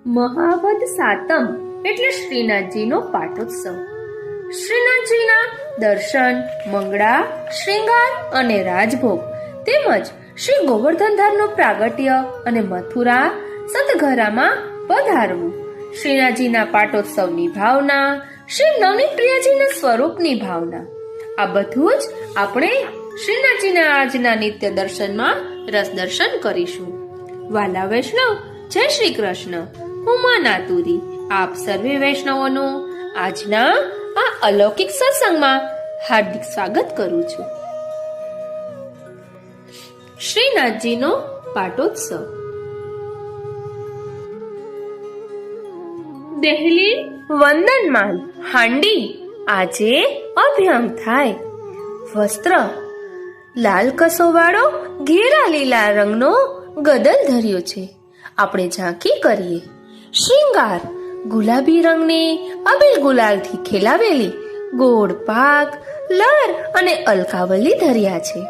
મહાવદ સાતમ એટલે શ્રીનાથજીનો પાટોત્સવ. શ્રીનાથજીના દર્શન, મંગળા, શ્રૃંગાર અને રાજભોગ તેમજ શ્રી ગોવર્ધનધામનું પ્રાગટ્ય અને મથુરા સતઘરામાં પધારવું, શ્રીનાથજીના પાટોત્સવની ભાવના, શ્રી નવનીત પ્રિયાજીના સ્વરૂપની ભાવના, આ બધું જ આપણે શ્રીનાથજીના આજના નિત્ય દર્શનમાં રસ દર્શન કરીશું. વાલા વૈષ્ણવ, જય શ્રી કૃષ્ણ. હું મા નાતુરી આપ સર્વે વૈષ્ણવોનું આજના આ અલૌકિક સત્સંગમાં હાર્દિક સ્વાગત કરું છું. શ્રીનાથજીનો પાટોત્સવ. દેહલી વંદનમાલ હાંડી આજે અભ્યંગ થાય. વસ્ત્ર લાલ કસોવાળો ઘેરા લીલા રંગનો ગદલ ધર્યો છે. આપણે ઝાંખી કરીએ. શ્રૃંગાર ગુલાબી રંગની અબીલ ગુલાલથી ખેલાવેલી ગોળ પાક, લર અને અલકાવલી ધર્યા છે.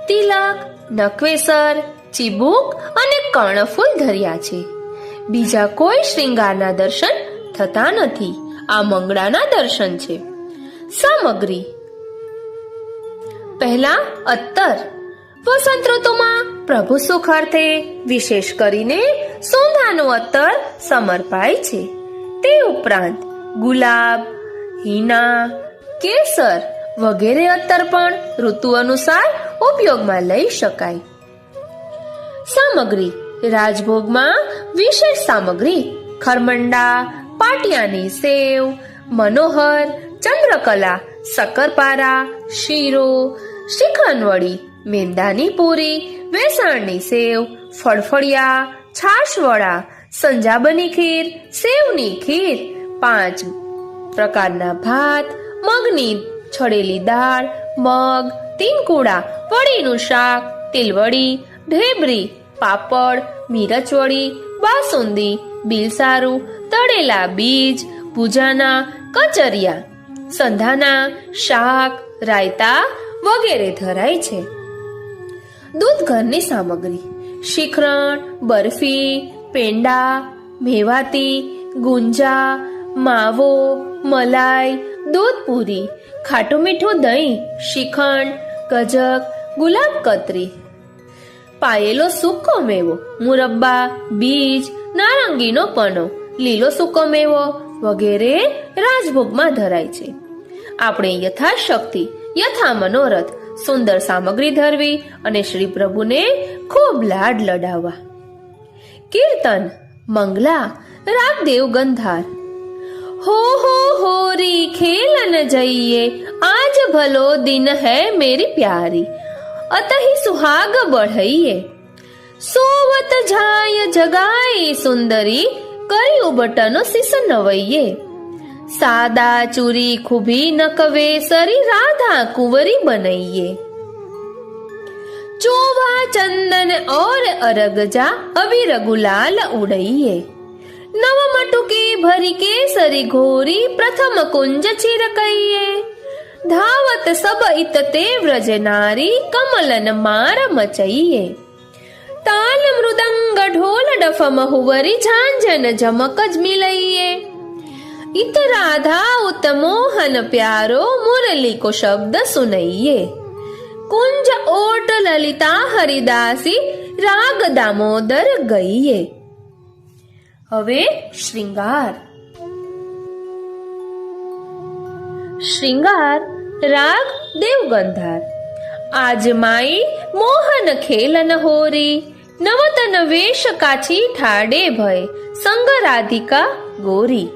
તિલક, નકવેસર, ચીબુક અને કર્ણફૂલ ધર્યા છે. બીજા કોઈ શ્રૃંગારના દર્શન થતા નથી. આ મંગળાના દર્શન છે. સામગ્રી: પહેલા અત્તર. વસંત ઋતુમાં પ્રભુ સુખ અર્થે વિશેષ કરીને સોંધાનું અત્તર સમર્પાય છે. તે ઉપરાંત ગુલાબ, હિના, કેસર વગેરે અત્તર પણ ઋતુ અનુસાર ઉપયોગમાં લઈ શકાય. સામગ્રી: રાજભોગમાં વિશેષ સામગ્રી ખરમંડા, પાટિયાની સેવ, મનોહર, ચંદ્રકલા, શક્કરપારા, શીરો, શ્રીખંડવડી, મેંદાની પૂરી, વેસણની સેવ, ફળફળિયા, છાશવડા, સંજાબની ખીર, સેવની ખીર, 5 પ્રકારના ભાત, મગની છળેલી દાળ, મગ, તીનકુડા, વડીનું શાક, તિલવડી, ઢેબરી, પાપડ, મિરચવડી, બાસુંદી, બિલસારું, તળેલા બીજ, ભુજાના, કચરિયા, સંધાના, શાક, રાયતા વગેરે ધરાય છે. દૂધ ઘરની સામગ્રી: શિખરણ, બરફી, પેંડા, મેવાતી, ગુંજા, માવો, મલાઈ, દૂધ પૂરી, ખાટું મીઠું દહીં, શ્રીખંડ, ગજક, ગુલાબ કતરી, પાયેલો સૂકો મેવો, મુરબ્બા, બીજ, નારંગીનો પનો, લીલો સૂકો મેવો વગેરે રાજભોગમાં ધરાય છે. આપણે યથાશક્તિ, યથા મનોરથ સુંદર સામગ્રી ધરવી અને શ્રી પ્રભુને ખૂબ લાડ લડાવવા. કીર્તન મંગલા રાગ દેવગંધાર. હો હોરી ખેલન જઈએ, આજ ભલો દિન હૈ મેરી પ્યારી, અતહી સુહાગ બઢઈએ, સોવત જાય જગાઈ સુંદરી, કર્યું બટનો શિશ નવૈયે, સાદા ચૂરી ખૂબી નકવે સરી, રાધા કુંવરી बनैये, चोवा चंदन और अरग जा, अबीर गुलाल उड़ैये, नव मटुकी भरी केसरी घोरी, प्रथम कुंज छिरकैये, धावत सब इत ते व्रज नारी, कमलन मार मचैये, ताल मृदंग ढोल डफ महुवरी, झांझन झमक मिलैये, इत राधा उत मोहन प्यारो, मुरली को शब्द सुनैये, कुंज ओट ललिता हरिदासी, राग दामोदर गईये. હવે શ્રૃંગાર. શ્રૃંગાર રાગ દેવગંધાર. આજ માઈ મોહન ખેલન હોરી, નવતન વેશ કાછી ઠાડે ભય, સંગ રાધિકા ગોરી,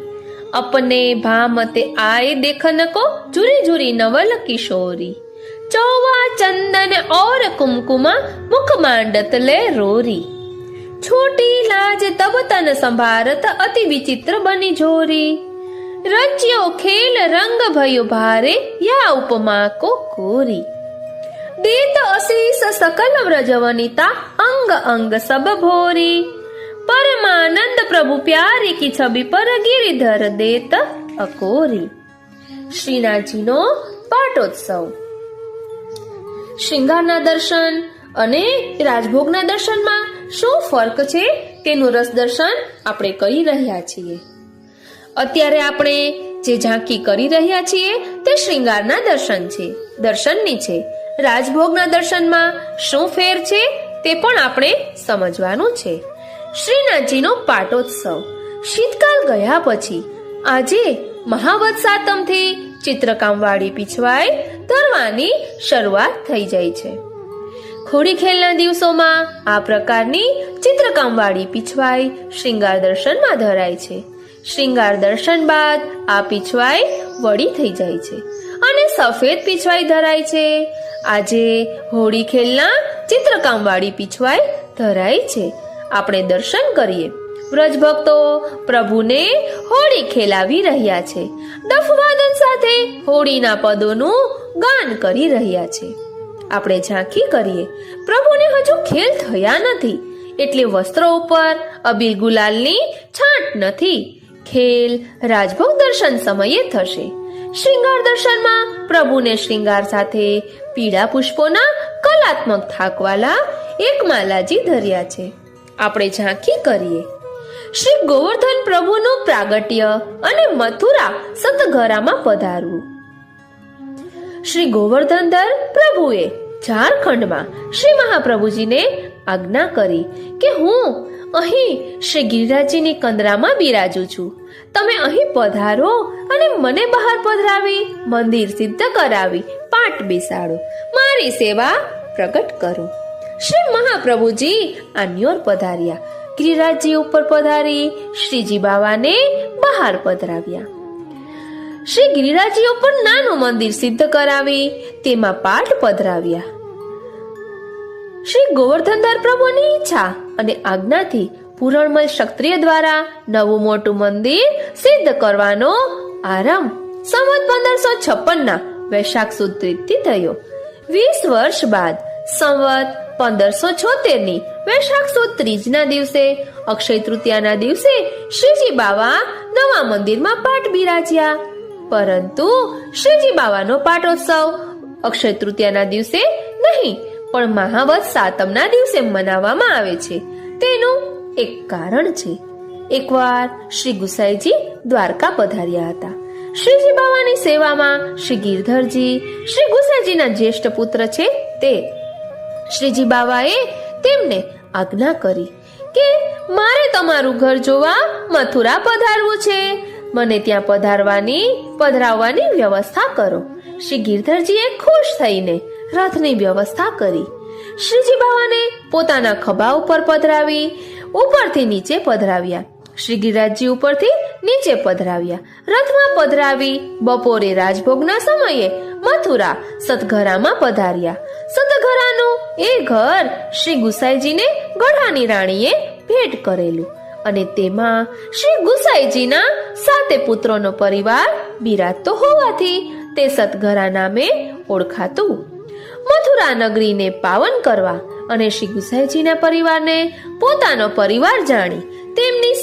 अपने भामते आए देखन को, जुरी जुरी नवल किशोरी, चौवा चंदन और कुमकुमा, मुख मांडत ले रोरी, छोटी लाज तब तन संभारत, अति विचित्र बनी जोरी, रच्यो खेल रंग भयो भारे, या उपमा को कोरी, देत अशीस सकल व्रजवनिता, अंग अंग सब भोरी, परमानंद प्रभु प्यारी की छवि पर गिरिधर देत अकोरी. શ્રીનાથજીનો પાટોત્સવ. શ્રૃંગારના દર્શન અને રાજભોગના દર્શનમાં શું ફરક છે તેનું રસદર્શન આપણે કરી રહ્યા છીએ. અત્યારે આપણે જે ઝાંકી કરી રહ્યા છીએ તે શ્રૃંગારના દર્શનની છે. રાજભોગના દર્શનમાં શું ફેર છે તે પણ આપણે સમજવાનું છે. શ્રીનાથજીનો પાટોત્સવ. શીતકાલ ગયા પછી આજે મહાવદ સાતમથી ચિત્રકામવાળી પીછવાઈ ધરવાની શરૂઆત થઈ જાય છે. ખોડીખેલના દિવસોમાં આ પ્રકારની ચિત્રકામવાળી પીછવાઈ શ્રૃંગાર દર્શનમાં ધરાય છે. શ્રૃંગાર દર્શન બાદ આ પીછવાઈ વળી થઈ જાય છે અને સફેદ પીછવાઈ ધરાય છે. આજે હોળી ખેલના ચિત્રકામવાળી પીછવાઈ ધરાય છે. આપણે દર્શન કરીએ. વ્રજ ભક્તો પ્રભુને હોળી ખેલાવી રહ્યા છે. ડફવાદન સાથે હોળીના પદોનું ગાન કરી રહ્યા છે. આપણે ઝાંખી કરીએ. પ્રભુને હજુ ખેલ થયા નથી એટલે વસ્ત્રો ઉપર અબીલ ગુલાલની છાંટ નથી. ખેલ રાજભોગ દર્શન સમયે થશે. શ્રૃંગાર દર્શનમાં પ્રભુને શ્રૃંગાર સાથે પીળા પુષ્પોના કલાત્મક થાકવાલા એક માલાજી ધર્યા છે. આપણે ઝાંખી કરીએ. શ્રી ગોવર્ધન પ્રભુનું પ્રાગટ્ય અને મથુરા સતઘરામાં પધારવું. શ્રી ગોવર્ધનધર પ્રભુએ ઝારખંડમાં શ્રી મહાપ્રભુજીને આજ્ઞા કરી કે હું અહીં શ્રી ગિરિરાજજીની કંદરામાં બિરાજું છું. તમે અહીં પધારો અને મને બહાર પધરાવી મંદિર સિદ્ધ કરાવી પાટ બેસાડો, મારી સેવા પ્રગટ કરો. શ્રી મહાપ્રભુજી આન્યોર પધાર્યા. ગિરિરાજજી ઉપર પધારી શ્રીજી બાવાને બહાર પધરાવ્યા. શ્રી ગિરિરાજજી ઉપર નાનું મંદિર સિદ્ધ કરાવી તેમાં પાઠ પધરાવ્યા. શ્રી ગોવર્ધનધર પ્રભુની ઈચ્છા અને આજ્ઞાથી પૂરણમલ ક્ષત્રિય દ્વારા નવું મોટું મંદિર સિદ્ધ કરવાનો આરંભ સંવત 1556 વૈશાખ સુદ 3 થયો. 20 વર્ષ બાદ સંવત 1576 વૈશાખ સુદ 3 દિવસે અક્ષય તૃતીયાના દિવસે શ્રીજી બાવા નવા મંદિરમાં પાઠ બિરાજ્યા. પરંતુ શ્રીજી બાવાનો પાટોત્સવ અક્ષય તૃતીયાના દિવસે નહીં પણ મહાવદ સાતમના દિવસે મનાવવામાં આવે છે. તેનું એક કારણ છે. એકવાર શ્રી ગુસાઈજી દ્વારકા પધાર્યા હતા. શ્રીજી બાવાની સેવામાં શ્રી ગિરધરજી શ્રી ગુસાઈજીના જ્યેષ્ઠ પુત્ર છે તે. શ્રીજી બાવાએ તેમને આજ્ઞા કરી કે મારે તમારું ઘર જોવા મથુરા પધારવું છે. મને ત્યાં પધરાવવાની વ્યવસ્થા કરો. શ્રી ગિરધરજીએ ખુશ થઈને રથની વ્યવસ્થા કરી. શ્રીજી બાવાને પોતાના ખભા ઉપર પધરાવી ઉપરથી નીચે પધરાવ્યા. શ્રી ગિરિરાજજી ઉપરથી નીચે પધરાવ્યા. રથમાં પધરાવી બપોરે રાજભોગના સમયે મથુરા સતઘરામાં પધાર્યા. સતઘરાનું એ ઘર શ્રી ગુસાઈજીને ગઢાની રાણીએ ભેટ કરેલું અને તેમાં શ્રી ગુસાઈજીના 7 પુત્રોનો પરિવાર બિરાજતો હોવાથી તે સતઘરા નામે ઓળખાતું. મથુરા નગરીને પાવન કરવા અને શ્રી ગુસાઈજીના પરિવારને પોતાનો પરિવાર જાણી તેમની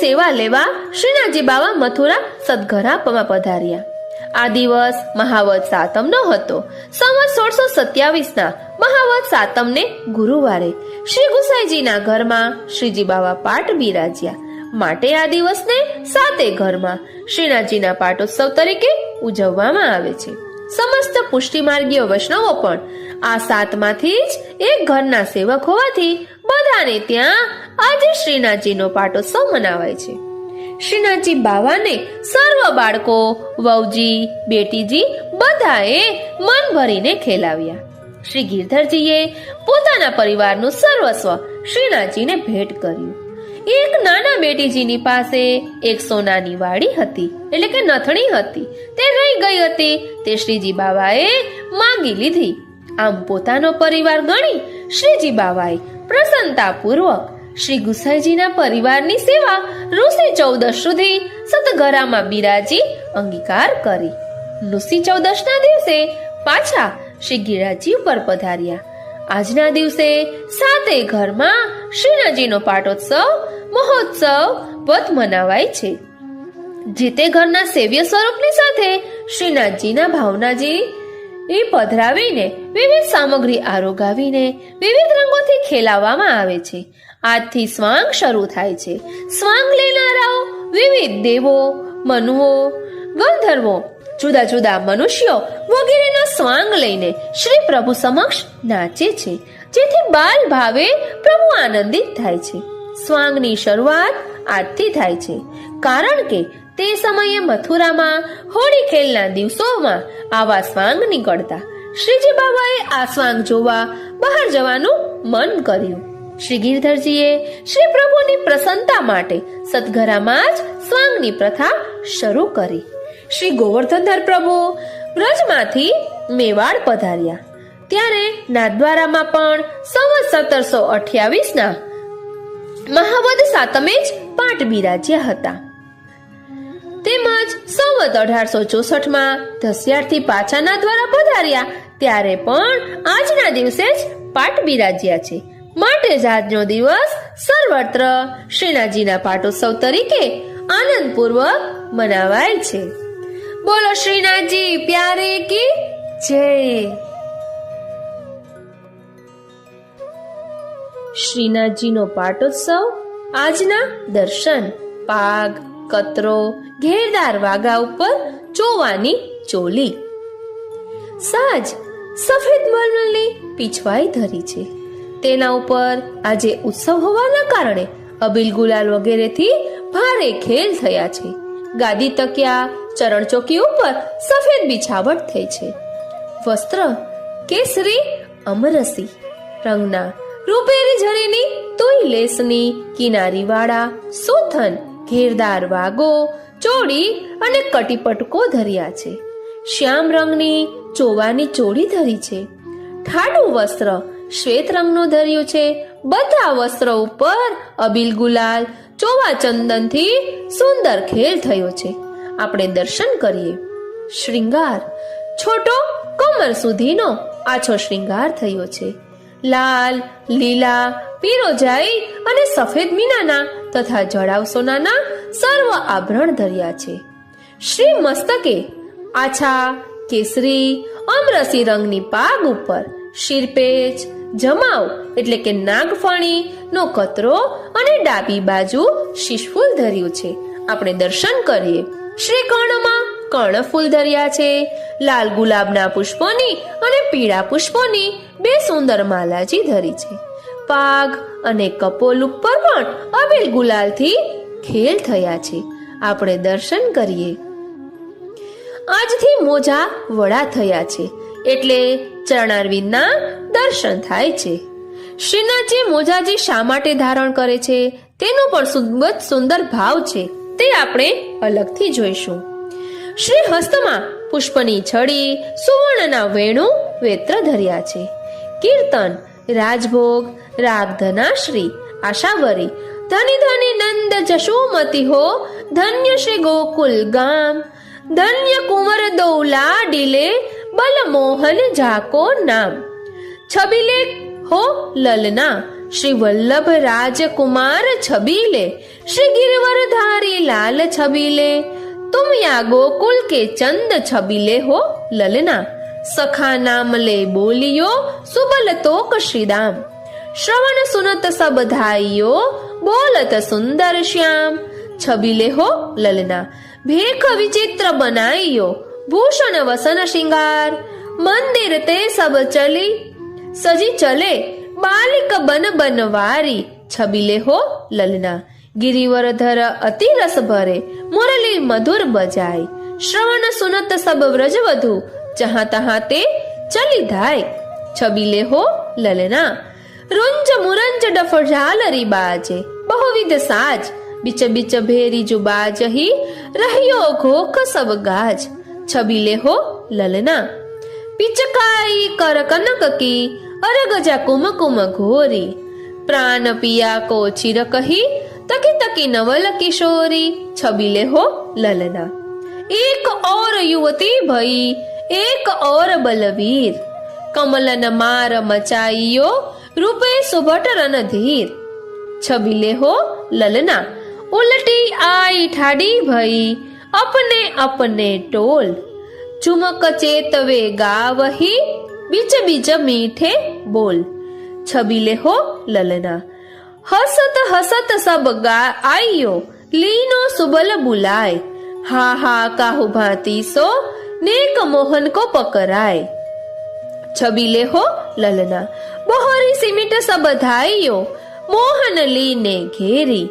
સેવા લેવા શ્રીનાથજી બાવા મથુરા સતઘરામાં પધાર્યા. આ દિવસ મહાવદ સાતમનો હતો. સંવત 1627 મહાવદ સાતમને ગુરુવારે શ્રી ગુસાઈજીના ઘરમાં શ્રીજી બાવા પાઠ બિરાજ્યા. માટે આ દિવસને 7 ઘરમાં શ્રીનાથજીના પાટોત્સવ તરીકે ઉજવવામાં આવે છે. સમસ્ત પુષ્ટિમાર્ગીય વૈષ્ણવો પણ આ 7માંથી જ એક ઘરના સેવક હોવાથી બધાને ત્યાં આજે શ્રીનાથજીનો પાટોત્સવ મનાવાય છે. શ્રીનાથજી બાવાને સર્વ બાળકો, વહુજી, બેટીજી બધાએ મન ભરીને ખેલાવ્યા. શ્રી ગિરધરજીએ પોતાના પરિવારનું સર્વસ્વ શ્રીનાથજીને ભેટ કર્યું. એક નાના બેટીજીની પાસે એક સોનાની વાડી હતી, એટલે કે નથણી હતી. તે રહી ગઈ હતી. તે શ્રીજી બાવાએ માંગી લીધી. આમ પોતાનો પરિવાર ગણી શ્રીજી બાવાએ પ્રસન્નતાપૂર્વક શ્રી ગુસાઈજીના પરિવારની સેવા ઋષિ 14 સુધી સતઘરામાં બિરાજી અંગીકાર કરી. ઋષિ 14ના દિવસે પાછા શ્રી ગિરિરાજજી ઉપર પધાર્યા. આજના દિવસે 7 ઘરમાં શ્રીનાથજીનો પાટોત્સવ મહોત્સવ વત મનાવાય છે. જે તે ઘરના સેવ્ય સ્વરૂપની સાથે શ્રીનાથજીના ભાવનાજી એ પધરાવીને વિવિધ સામગ્રી આરોગાવીને વિવિધ રંગોથી ખેલાવવામાં આવે છે. આજથી સ્વાંગ શરૂ થાય છે. સ્વાંગ લેનારાઓ વિવિધ દેવો, મનુઓ, ગંધર્વો, જુદા જુદા મનુષ્યો વગેરેના સ્વાંગ લઈને શ્રી પ્રભુ સમક્ષ નાચે છે, જેથી બાલ ભાવે પ્રભુ આનંદિત થાય છે. સ્વાંગની શરૂઆત આજથી થાય છે, કારણ કે તે સમયે મથુરામાં હોળી ખેલના દિવસોમાં આવા સ્વાંગ નીકળતા. શ્રીજી બાબાએ આ સ્વાંગ જોવા બહાર જવાનું મન કર્યું. શ્રી ગિરધરજીએ શ્રી પ્રભુની પ્રસન્નતા માટે સતઘરામાં જ સ્વાંગની પ્રથા શરૂ કરી. શ્રી ગોવર્ધનધર પ્રભુ વ્રજમાંથી મેવાડ પધાર્યા ત્યારે નાથદ્વારામાં પણ સંવત 1728 મહાવદ સાતમે જ પાઠ બિરાજ્યા હતા. તેમજ સંવત 1864 ધસિયારથી પાછા નાથદ્વારા પધાર્યા ત્યારે પણ આજના દિવસે જ પાઠ બિરાજ્યા છે. માટે જ આજનો દિવસ સર્વત્ર શ્રીનાથજીના પાટોત્સવ તરીકે આનંદપૂર્વક મનાવાય છે. બોલો શ્રીનાથજી પ્યારે કી જય. શ્રીનાથજીનો પાટોત્સવ આજના દર્શન. પાગ, કતરો, ઘેરદાર વાગા ઉપર ચોવાની ચોલી. સાજ સફેદ મલમલની પીછવાઈ ધરી છે. તેના ઉપર આજે ઉત્સવ હોવાના કારણે અબીલ ગુલાલ વગેરેથી ભારે ખેલ થયા છે. ગાદી તકિયા, ચરણ ચોકી ઉપર સફેદ બિછાવટ થઈ છે. વસ્ત્ર કેસરી અમરસી રંગના રૂપેરી જરીની તોય લેસની કિનારીવાળા સુથન, ઘેરદાર વાગો, ચોળી અને કટીપટકો ધર્યા છે. શ્યામ રંગની ચોવાની ચોળી ધરી છે. ઠાડું વસ્ત્ર શ્વેત રંગનું ધર્યું છે. બધા વસ્ત્રો ઉપર અબીલ ગુલાલ, ચોવા ચંદનથી સુંદર ખેલ થયો છે. આપણે દર્શન કરીએ. શ્રૃંગાર છોટો કમર સુધીનો આછો શ્રૃંગાર થયો છે. લાલ, લીલા, પીરોજાઈ અને સફેદ મીનાના તથા જડાવ સોનાના સર્વ આભરણ ધર્યા છે. શ્રી મસ્તકે આછા કેસરી અમરસી રંગની પાગ ઉપર શિરપેચ, જમાવ એટલે કે નાગફણી નો કતરો અને ડાબી બાજુ શીશફૂલ ધર્યું છે. આપણે દર્શન કરીએ. શ્રી કર્ણમાં કર્ણફૂલ ધર્યા છે. લાલ ગુલાબના પુષ્પોની અને પીળા પુષ્પોની 2 સુંદર માલાજી ધરી છે. પાગ અને કપોલ ઉપર પણ અબીલ ગુલાલથી ખેલ થયા છે. આપણે દર્શન કરીએ. આજથી મોજા વડા થયા છે એટલે ચરણારવિંદના દર્શન થાય છે. શ્રીનાથજી મોજાજી શા માટે ધારણ કરે છે તેનો પણ સુંદર ભાવ છે, તે આપણે અલગથી જોઈશું. શ્રી હસ્તમાં પુષ્પની છડી, સુવર્ણના વેણુ વેત્ર ધર્યા છે. કીર્તન, રાજભોગ, રાગ ધનાશ્રી, આશાવરી, ધની ધની નંદ જશોમતી હો, ધન્ય શ્રી ગોકુલ ગામ, ધન્ય કુંવર દૌલા ડીલે, બલ મોહન જાકો નામ. છબીલે હો લલના, શ્રી વલ્લભ રાજકુમાર છબીલે, શ્રી गिरवरधारी लाल छबीले, तुम या गोकुल के चंद छबीले हो ललना. सखा नाम ले बोलियो सुबल तोक श्रीदाम, श्रवण सुनत सब धाइयो बोलत सुंदर श्याम. छबीले हो ललना, भेख विचित्र बनाइयो, भूषण वसन श्रृंगार, मंदिर ते सब चली सजी चले, बालिक बन बनवारी. छबीले हो ललना, गिरिवरधर अति रस भरे, मुरली मधुर बजाय, श्रवण सुनत सब व्रजवधु, जहां तहां ते चली धाय. छबीले हो ललना, रुंज मुरंज डफझालरी बाजे, बहुविध साज, बिच बिच भेरी जो बाज ही, रहियो घोख सब गाज. छबीले हो ललना, पिचकाई कर कनक की, अरगजा कुमकुम घोरी, प्राण पिया को चिर कही, तकी तकी नवल किशोरी. छबीले हो ललना, एक और युवती भई, एक और बलवीर, कमलन मार मचाइयो, रूपे सुभट रणधीर. छबीले हो ललना, उलटी आई ठाडी भई, अपने अपने टोल, झुमक चेतवे गावही बीच बीच मीठे बोल। छबीले हो ललना हसत हसत सब गा आइयो लीनो सुबल बुलाए। हा हा काहू भांति सो नेक मोहन को पकड़ाए। छबीले हो ललना बहोरी सिमिट सब धाइयो मोहन लीने घेरी।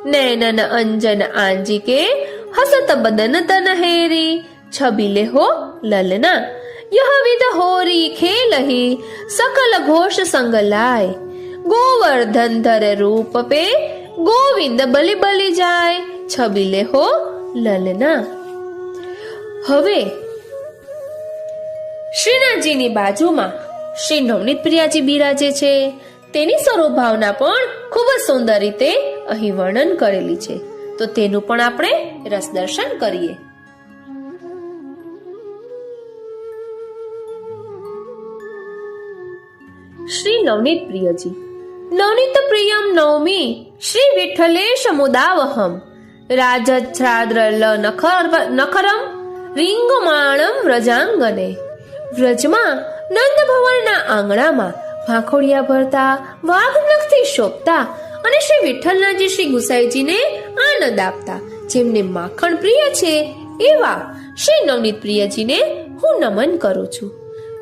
नैनन अंजन आंजी के हसत बदन तन हेरी। छबीले हो ललना यह विध होरी खेलही सकल घोष संग लाए। गोवर्धन धर रूप पे गोविंद बलि बलि जाए। छबीले हो ललना। હવે શ્રીનાથજીની બાજુમાં શ્રી નવનીત પ્રિયાજી બિરાજે છે। તેની સ્વરૂપ ભાવના પણ ખૂબ જ સુંદર રીતે અહીં વર્ણન કરેલી છે, તો તેનું પણ આપણે રસ દર્શન કરીએ। श्री नवनीत प्रियजी नवनीत प्रियम नवमी श्री विठ्ठलेश मुदावहम राजच्छ्राद्रल नखरम रिंगमाणम व्रजांगने। व्रजमा नंद भवनना आंगणामा ભાખોડિયા ભરતા વાઘ નખથી શોભતા અને શ્રી વિઠ્ઠલનાજી શ્રી ગુસાઈજીને આનંદ આપતા જેમને માખણ પ્રિય છે એવા શ્રી નવનીત પ્રિયજીને હું નમન કરું છું।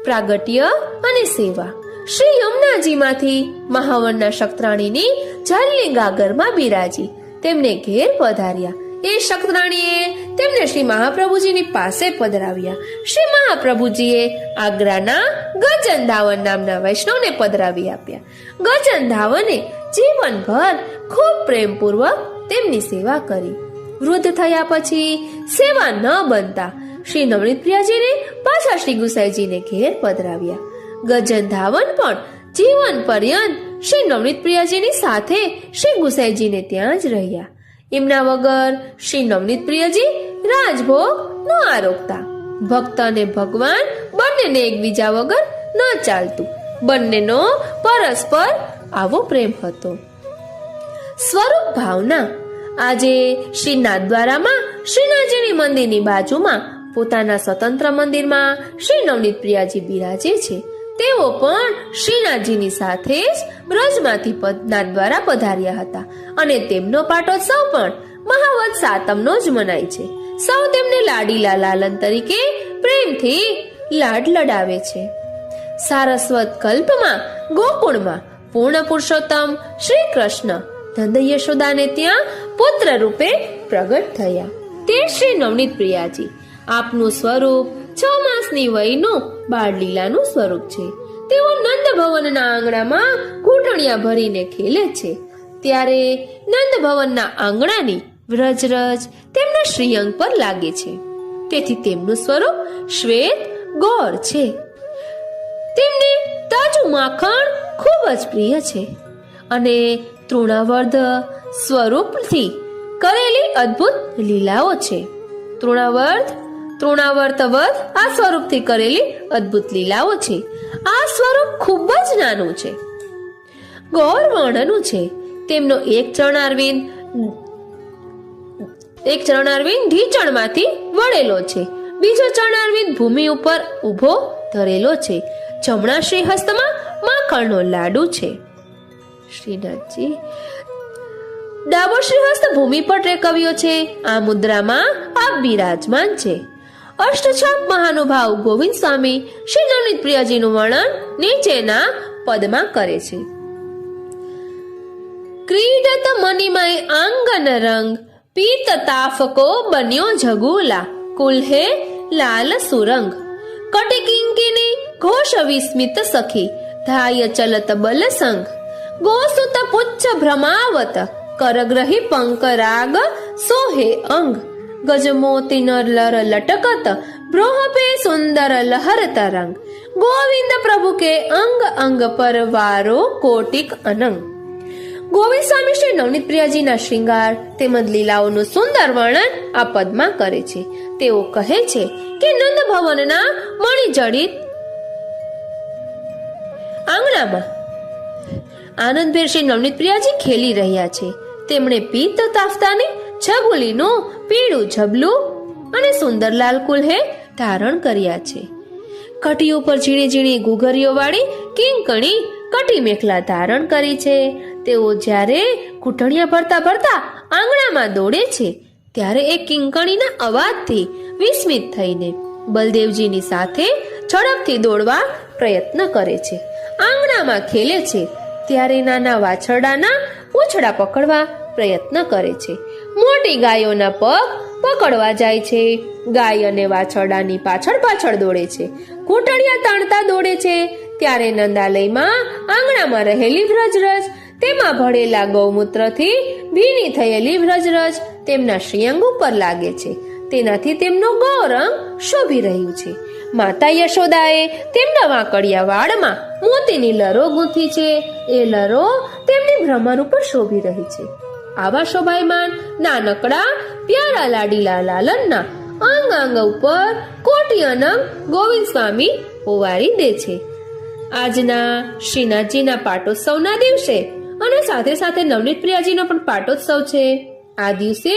પ્રાગટ્ય અને સેવા શ્રી યમુનાજીમાંથી મહાવનના શક્તરાણીની જલની ગાગરમાં બિરાજી તેમને ઘેર પધાર્યા। એ શક્તરાણીએ તેમને શ્રી મહાપ્રભુજીની પાસે પધરાવ્યા। શ્રી મહાપ્રભુજીએ આગ્રાના ગજનધાવન નામના વૈષ્ણવને પધરાવી આપ્યા। ગજનધાવને જીવનભર ખૂબ પ્રેમપૂર્વક તેમની સેવા કરી। વૃદ્ધ થયા પછી સેવા ન બનતા શ્રી નવનીત પ્રિયાજીને પાછા શ્રી ગુસાઈજીને ઘેર પધરાવ્યા। ગજનધાવન પણ જીવન પર્યંત શ્રી નવનીત પ્રિયાજીની સાથે શ્રી ગુસાઈજીને ત્યાં જ રહ્યા। એમના વગર શ્રી નવનીત પ્રિયજી રાજભોગ ન આરોગતા। ભક્ત અને ભગવાન બંનેને એકબીજા વગર ન ચાલતું। બંનેનો પરસ્પર આવો પ્રેમ હતો। સ્વરૂપ ભાવના આજે શ્રી નાથદ્વારામાં શ્રીનાથજીની મંદિરની બાજુમાં પોતાના સ્વતંત્ર મંદિરમાં શ્રી નવનીત પ્રિયાજી બિરાજે છે। તેઓ પણ શ્રીનાથજીની સાથે જ બ્રજમાંથી નાથદ્વારા પધાર્યા હતા અને તેમનો પાટોત્સવ પણ મહાવદ સાતમનો જ મનાય છે। સૌ તેમને લાડીલા લાલન તરીકે પ્રેમથી લાડ લડાવે છે। સારસ્વત કલ્પમાં ગોકુળમાં પૂર્ણ પુરુષોત્તમ શ્રી કૃષ્ણ નંદ યશોદાને ત્યાં પુત્ર રૂપે પ્રગટ થયા। તે શ્રી નવનીત પ્રિયાજી આપનું સ્વરૂપ 6 માસની વયનું બાળ લીલાનું સ્વરૂપ છે। તેઓ નંદ ભવનના આંગણામાં ઘૂંટણિયા ભરીને ખેલે છે ત્યારે નંદ ભવનના આંગણાની વ્રજરજ તેમના શ્રીઅંગ પર લાગે છે। તેથી તેમનું સ્વરૂપ શ્વેત ગૌર છે। તેમને તાજું માખણ ખૂબ જ પ્રિય છે અને તૃણાવર્ધ સ્વરૂપથી કરેલી અદ્ભુત લીલાઓ છે। તૃણાવર્તવધ આ સ્વરૂપથી કરેલી અદ્ભુત લીલાઓ છે। આ સ્વરૂપ ખૂબ જ નાનું છે, ગૌર વર્ણનું છે। તેમનો એક ચરણારવિંદ ઢીચણમાંથી વળેલો છે, બીજો ચરણારવિંદ ભૂમિ ઉપર ઊભો ધરેલો છે। જમણા શ્રી હસ્તમાં માખણનો લાડુ છે। શ્રીનાથજી ડાબો શ્રી હસ્ત ભૂમિ પર ટેકવ્યો છે। આ મુદ્રામાં આપ બિરાજમાન છે। અષ્ટછાપ મહાનુભાવ ગોવિંદ સ્વામી શ્રી નવનીત પ્રિયાજીનું વર્ણન નીચેના પદમાં કરે છે। ક્રીડત મણિમય આંગન રંગ પીત તાફકો બન્યો જગુલા કુલ્હે લાલ સુરંગ કટિકિંકિની ઘોષ વિસ્મિત સખી ધાય ચલત બલ સંગ ગોસુત પુચ્છ ભ્રમાવત કરગ્રહી પંકરાગ સોહે અંગ ગજમોતી નરલર લટકત બ્રોહપે સુંદર લહર તરંગ ગોવિંદ પ્રભુ કે અંગ અંગ પર વારો કોટિક અનંગ। ગોવિંદ સ્વામી શ્રી નવનીત પ્રિયાજીના શ્રૃંગાર તેમજ લીલાઓનું સુંદર વર્ણન આ પદમાં કરે છે। તેઓ કહે છે કે નંદ ભવનના મણિજડિત આંગણામાં આનંદભેર શ્રી નવનીત પ્રિયાજી ખેલી રહ્યા છે। તેમણે પીત તાફતાની છગુલીનું પીળું ઝબલું અને સુંદર લાલ કુલ્હે ધારણ કર્યા છે. કટી ઉપર ઝીણી ઝીણી ઘૂઘરીઓ વાળી કિંકણી કટી મેખલા ધારણ કરી છે. તેઓ જ્યારે ઘૂંટણિયા ભરતા ભરતા આંગણામાં દોડે છે ત્યારે એ કિંકણીના અવાજથી વિસ્મિત થઈને બલદેવજીની સાથે ઝડપથી દોડવા પ્રયત્ન કરે છે. આંગણામાં ખેલે છે ત્યારે નાના વાછરડાના પૂંછડા પકડવા પ્રયત્ન કરે છે. મોટી ગાયોના પગ પકડવા જાય છે. ગાય અને વાછરડાની પાછળ પાછળ દોડે છે. ઘૂંટણિયા તાણતા દોડે છે ત્યારે નંદાલયમાં આંગણામાં રહેલી વ્રજરજ, તેમાં ભળેલા ગૌમૂત્રથી ભીની થયેલી વ્રજરજ તેમના શ્રીઅંગ ઉપર લાગે છે. તેનાથી તેમનો ગૌરંગ શોભી રહ્યું છે. માતા યશોદાએ તેમના વાંકડિયા વાળમાં મોતીની લરો ગૂંથી છે. એ લરો તેમની ભ્રમર ઉપર શોભી રહી છે. આવા શોભાયમાન નાનકડા પ્યારા લાડીલા લાલનના અંગ અંગ ઉપર કોટી અનંગ ગોવિંદ સ્વામી ઓવારી દે છે. આજના શ્રીનાથજીના પાટોત્સવના દિવસે અને સાથે સાથે નવનીત પ્રિયાજીનો પણ પાટોત્સવ છે. આ દિવસે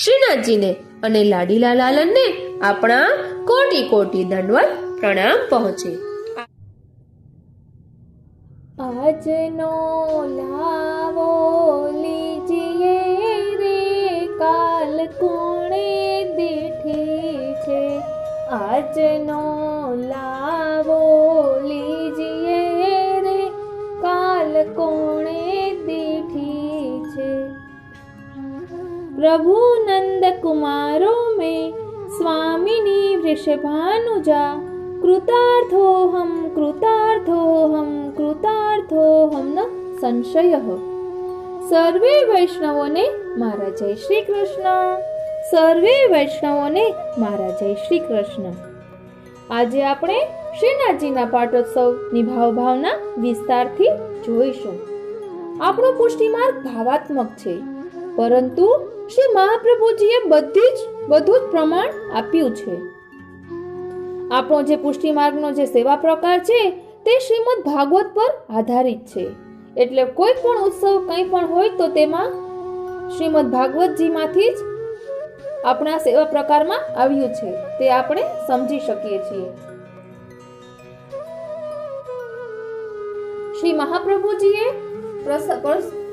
શ્રીનાથજીને અને લાડીલા લાલનને આપણા કોટી કોટી દંડવત પ્રણામ પહોંચે. આજનો લાવો લીજીએ રે, કાલ કોણે દીઠી છે. આજનો લાવો લીજીએ રે, કાલ કોણે દીઠી છે. प्रभु नंद कुमारो में स्वामिनी वृषभानुजा, कृतार्थोऽहं कृतार्थोऽहं कृतार्थोऽहं न संशयः. સર્વે વૈષ્ણવોને મારા જય શ્રી કૃષ્ણ. સર્વે વૈષ્ણવોને મારા જય શ્રી કૃષ્ણ. આજે આપણે શ્રીનાથજીના પાટોત્સવની ભાવભાવના વિસ્તારથી જોઈશું. આપણો પુષ્ટિમાર્ગ ભાવાત્મક છે, પરંતુ શ્રી મહાપ્રભુજીએ બધું જ પ્રમાણ આપ્યું છે. આપણો જે પુષ્ટિ માર્ગનો જે સેવા પ્રકાર છે તે શ્રીમદ ભાગવત પર આધારિત છે. એટલે કોઈ પણ ઉત્સવ કંઈ પણ હોય તો તેમાં શ્રીમદ ભાગવતજીમાંથી જ આપણા સેવા પ્રકારમાં આવ્યું છે, તે આપણે સમજી શકીએ છીએ. શ્રી મહાપ્રભુજીએ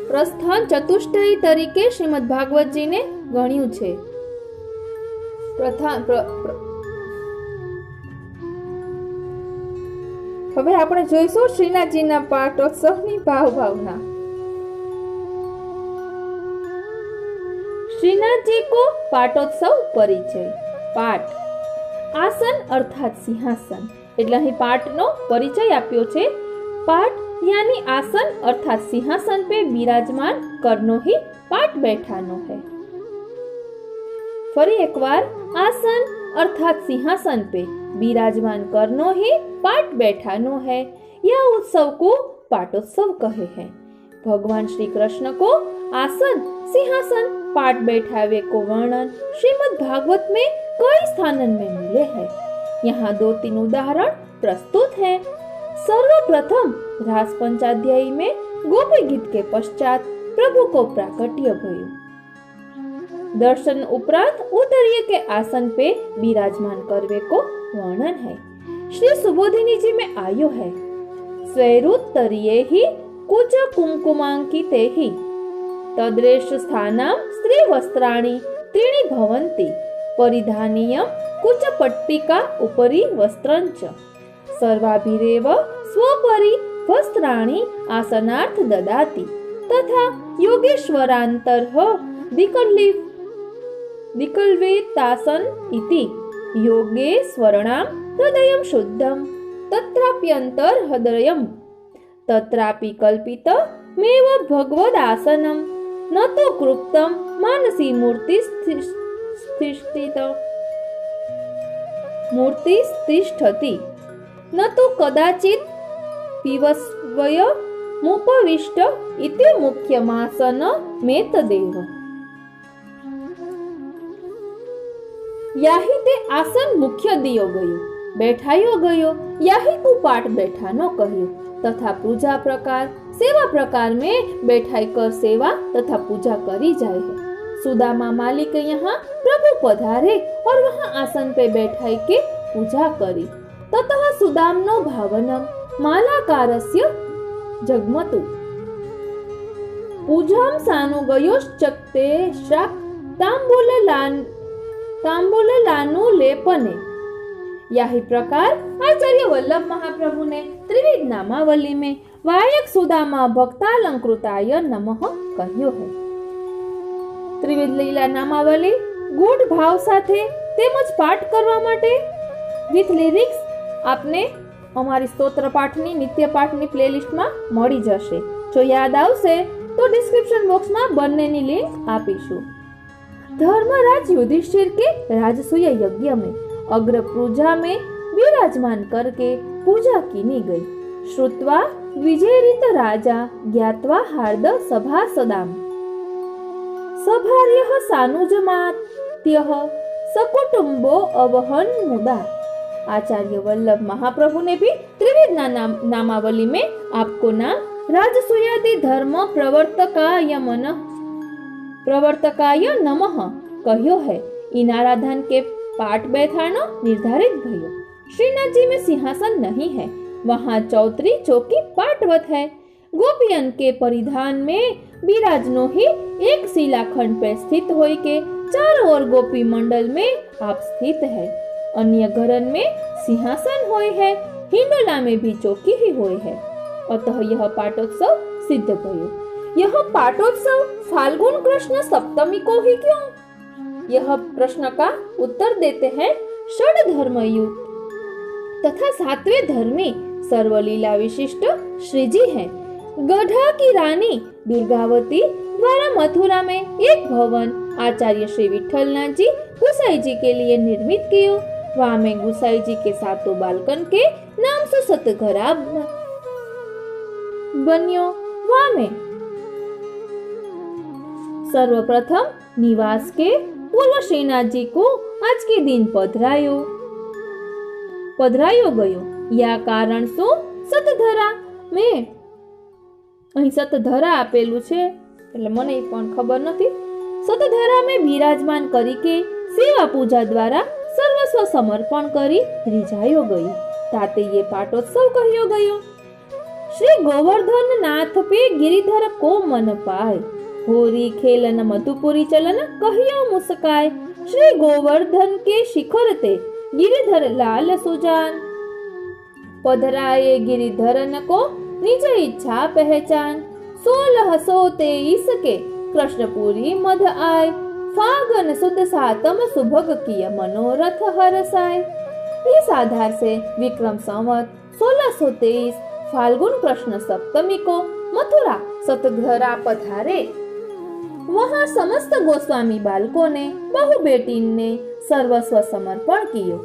પ્રસ્થાન ચતુષ્ટયી તરીકે શ્રીમદ ભાગવતજીને ગણ્યું છે. હવે આપણે જોઈશું શ્રીનાથજીના પાટોત્સવની ભાવના. શ્રીનાથજી કો પાટોત્સવ પરિચય. પાટ આસન અર્થાત સિંહાસન, એટલે અહીં પાટનો પરિચય આપ્યો છે. पाट यानी आसन अर्थात सिंहासन पे विराजमान करनो ही पाट बैठानो है. फरी एक बार आसन अर्थात सिंहासन पे विराजमान करनो ही पाट बैठानो है. यह उत्सव को पाटोत्सव कहे हैं. भगवान श्री कृष्ण को आसन सिंहासन पाट बैठावे को वर्णन श्रीमद् भागवत में कई स्थानों में मिले हैं. यहाँ 2-3 उदाहरण प्रस्तुत है. सर्वप्रथम रास पंचाध्यायी में गोपी गीत के पश्चात प्रभु को प्राकट्य भयु. दर्शन उपरांत उत्तरीय के आसन पे विराजमान करवे को वर्णन है. श्री सुबोधिनी जी में आयो है. स्वैरुत्तरीये ही कुच कुंकुमांकिते ही तद्रेश स्थानां स्त्री वस्त्राणि त्रीणि भवन्ति परिधानीयं कुच पट्टिका उपरि वस्त्रञ्च सर्वाभिरेव स्वपरि वस्त्राणि आसनार्थ ददाति तथा योगेश्वरान्तर्ह विकल्वेतासन इति योगेश्वरणां हृदयं शुद्धं तत्राप्यन्तर हृदयं तत्रापि कल्पितमेव भगवदासनं न तो कृप्तं मानसी मूर्तिस्तिष्ठति न तो कदाचित् पिवस्वय मुपविष्ट इति मुख्यमासन मेतदेव. याही ते आसन मुख्य दियो गयो बैठायो गयो. याही को पाठ बैठानो कहियो. तथा पूजा प्रकार सेवा प्रकार में बैठाई कर सेवा तथा पूजा करी जाए है. सुदामा मालिक यहाँ प्रभु पधारे और वहाँ आसन पे बैठाई के पूजा करी। ततः सुदाम्नो भावनम मालाकारस्य जगमतु पूजाम सानुगयोश्चक्ते श्राप तांबूललानु लेपने। यही प्रकार आचार्य वल्लभ महाप्रभु ने त्रिविध नामावली में वायक सुदामा भक्तालंकृताय नमः કહ્યો है। ત્રિવિધ લીલા નામાવલી ગૂઢ ભાવ સાથે તેમજ પાઠ કરવા માટે વિથ લિરિક્સ આપને અમારી સ્તોત્ર પાઠની નિત્ય પાઠની પ્લેલિસ્ટમાં મળી જશે। જો યાદ આવશે તો ડિસ્ક્રિપ્શન બોક્સમાં બંનેની લિંક આપીશું। धर्मराज युधिष्ठिर के राजसूय यज्ञ में अग्र पूजा में विराजमान करके पूजा कीनी गई। श्रुत्वा विजयरित राजा ज्ञात्वा हार्द सभासदाम सभार्यः सानुजमात्यः सकुटुंबो अवहन मुदा। आचार्य वल्लभ महाप्रभु ने भी त्रिविध नामावली में आपको नाम राजसूयादि धर्म प्रवर्तकाय नमः કહ્યો है। इन आराधन के पाठ बैठानो निर्धारित भयो। श्रीनाथ जी में सिंहासन नहीं है, वहाँ चौतरी चौकी पाटवत है। गोपियन के परिधान में विराजनो ही एक शिलाखंड पर स्थित होई के चारों ओर गोपी मंडल में आप स्थित है। अन्य घरन में सिंहासन होय है, हिंडोला में भी चौकी ही होय है। अतः यह पाटोत्सव सिद्ध भयो। यह पाटोत्सव फाल्गुन कृष्ण सप्तमी को ही क्यों? यह प्रश्न का उत्तर देते हैं षड धर्मयुक्त तथा सातवें धर्मी सर्वलीला विशिष्ट श्रीजी हैं। गढ़ा की रानी दुर्गावती द्वारा मथुरा में एक भवन आचार्य श्री विठलनाथ जी गुसाई जी के लिए निर्मित कियो। वहाँ में गुसाई जी के सातों बालकन के नाम से सतघरा बन्यो। वहाँ में सर्वप्रथम निवास के पूर्व श्रीनाथ जी को आज के दिन पधरायो गयो। या कारण सो सतधरा में અહીં સતધરા આપેલું છે એટલે મને પણ ખબર નથી। સતધરા में विराजमान करी के सेवा पूजा द्वारा सर्वस्व समर्पण करी रिझायो गयो। ताते ये पाटोत्सव कह्यो गयो। श्री गोवर्धन नाथ पे गिरिधर को मन पाए, होरी खेलन मधुपुरी चलन कहियो मुस्काय। श्री गोवर्धन के शिखर ते गिरिधर लाल सुजान, पधराए गिरिधरन को निज इच्छा पहचान। 1623 के कृष्णपुरी मध आय, फागन सुद सातम सुभग किया मनोरथ हरसाय। इस आधार से विक्रम संवत 1623 फाल्गुन कृष्ण सप्तमी को मथुरा सतघरा पधारे। वहाँ समस्त गोस्वामी बालकों ने बहु बेटी ने सर्वस्व समर्पण कियो।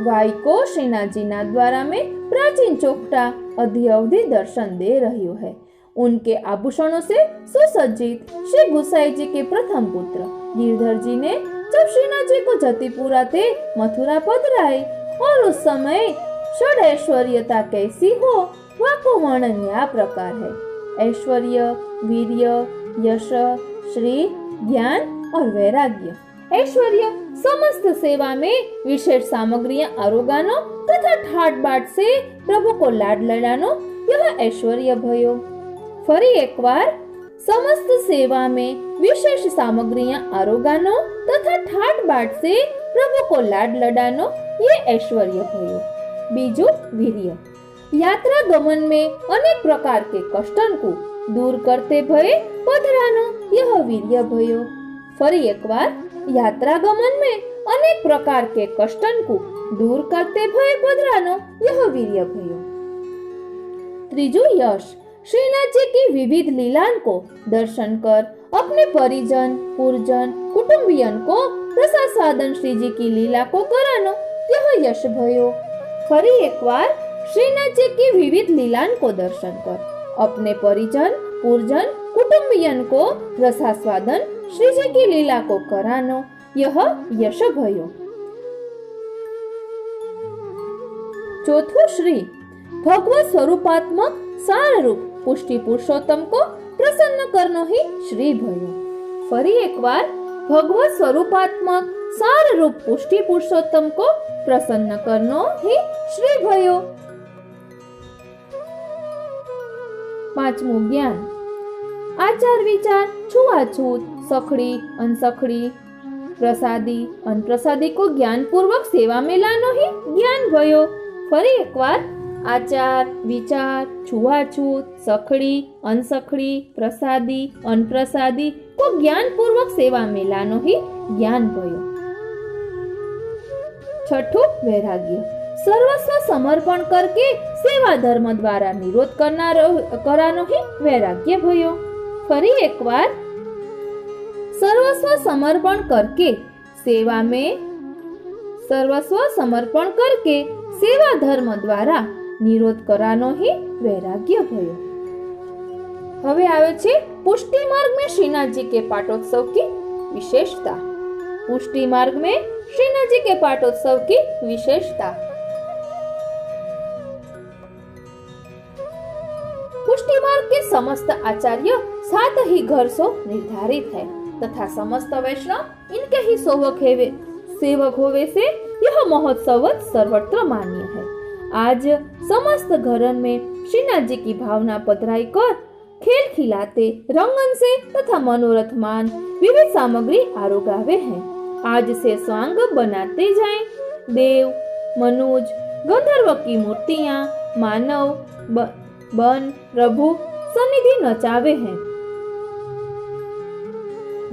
वाई को श्रीनाथ जी ना द्वारा में प्राचीन चौखटा अवधि दर्शन दे रही है। उनके आभूषणों से सुसज्जित श्री गुसाई जी के प्रथम पुत्र गिरधर जी ने जब श्रीनाथ जी को जतिपुरा से मथुरा पधराए और उस समय षड ऐश्वर्यता कैसी हो वह को वर्णन या प्रकार है। ऐश्वर्य, वीर्य, यश, श्री, ज्ञान और वैराग्य। ऐश्वर्य समस्त सेवा में विशेष सामग्रियां आरोगानो तथा ठाट बाट से प्रभु को लाड लड़ानो यह ऐश्वर्य भयो। फरी एक बार समस्त सेवा में विशेष सामग्रियां आरोगानो तथा ठाट बाट से प्रभु को लाड लड़ानो ये ऐश्वर्य भयो। बीजू वीर्य, यात्रा गमन में अनेक प्रकार के कष्टन को दूर करते भये पधरानो यह वीर्य भयो। फरी एक बार यात्रा गमन में अनेक प्रकार के कष्टन को दूर करते भये पधरानो यह वीर्य भयो। त्रिजु यश, श्रीनाथ जी की विविध लीलाओं को दर्शन कर अपने परिजन, पुरजन, कुटुंबियन को रसास्वादन श्री जी की लीला को करानो यह यश भयो। फरी एक बार श्रीनाथ जी की विविध लीलाओं को दर्शन कर अपने परिजन, पुरजन, कुटुंबियन को रसास्वादन श्री जी की लीला को करानो यह यश भयो। चौथो श्री भगवत स्वरूपात्मक सार रूप पुष्टि पुरुषोत्तम को प्रसन्न करनो ही श्री भयो। फरी एक बार भगवत स्वरूपात्मक सार रूप पुष्टि पुरुषोत्तम को प्रसन्न करनो ही श्री भयो। पांचमું ज्ञान। आचार विचार छुआछूत सखड़ी अनसखड़ी प्रसादी अनप्रसादी को ज्ञान पूर्वक सेवा में लानो ही ज्ञान भयो। फरी एक बार आचार विचार छुआछूत सखड़ी अनसखड़ी प्रसादी अनप्रसादी को ज्ञान पूर्वक सेवा में लानो ही ज्ञान भयो। छठो वैराग्य। सर्वस्व समर्पण करके सेवा धर्म द्वारा निरोध करानो ही वैराग्य भयो। फरी एक बार सर्वस्व समर्पण करके सेवा धर्म द्वारा निरोध करानो ही वैराग्य भयो। હવે આવે છે पुष्टि मार्ग में श्रीनाथ जी के पाटोत्सव की विशेषता। पुष्टि मार्ग में श्रीनाथ जी के पाटोत्सव की विशेषता। पुष्टि मार्ग के समस्त आचार्य 7 ही घर सो निर्धारित है तथा समस्त वैष्णव इनके ही सेवक होवे से यह महोत्सव सर्वत्र मान्य है। आज समस्त घरन में श्रीनाथ जी की भावना पधराई कर खेल खिलाते रंगन से तथा मनोरथ मान विविध सामग्री आरोगावे हैं। आज से स्वांग बनाते जाएं। देव मनुज गंधर्व की मूर्तियां मानव बन प्रभु सन्निधि नचावे हैं।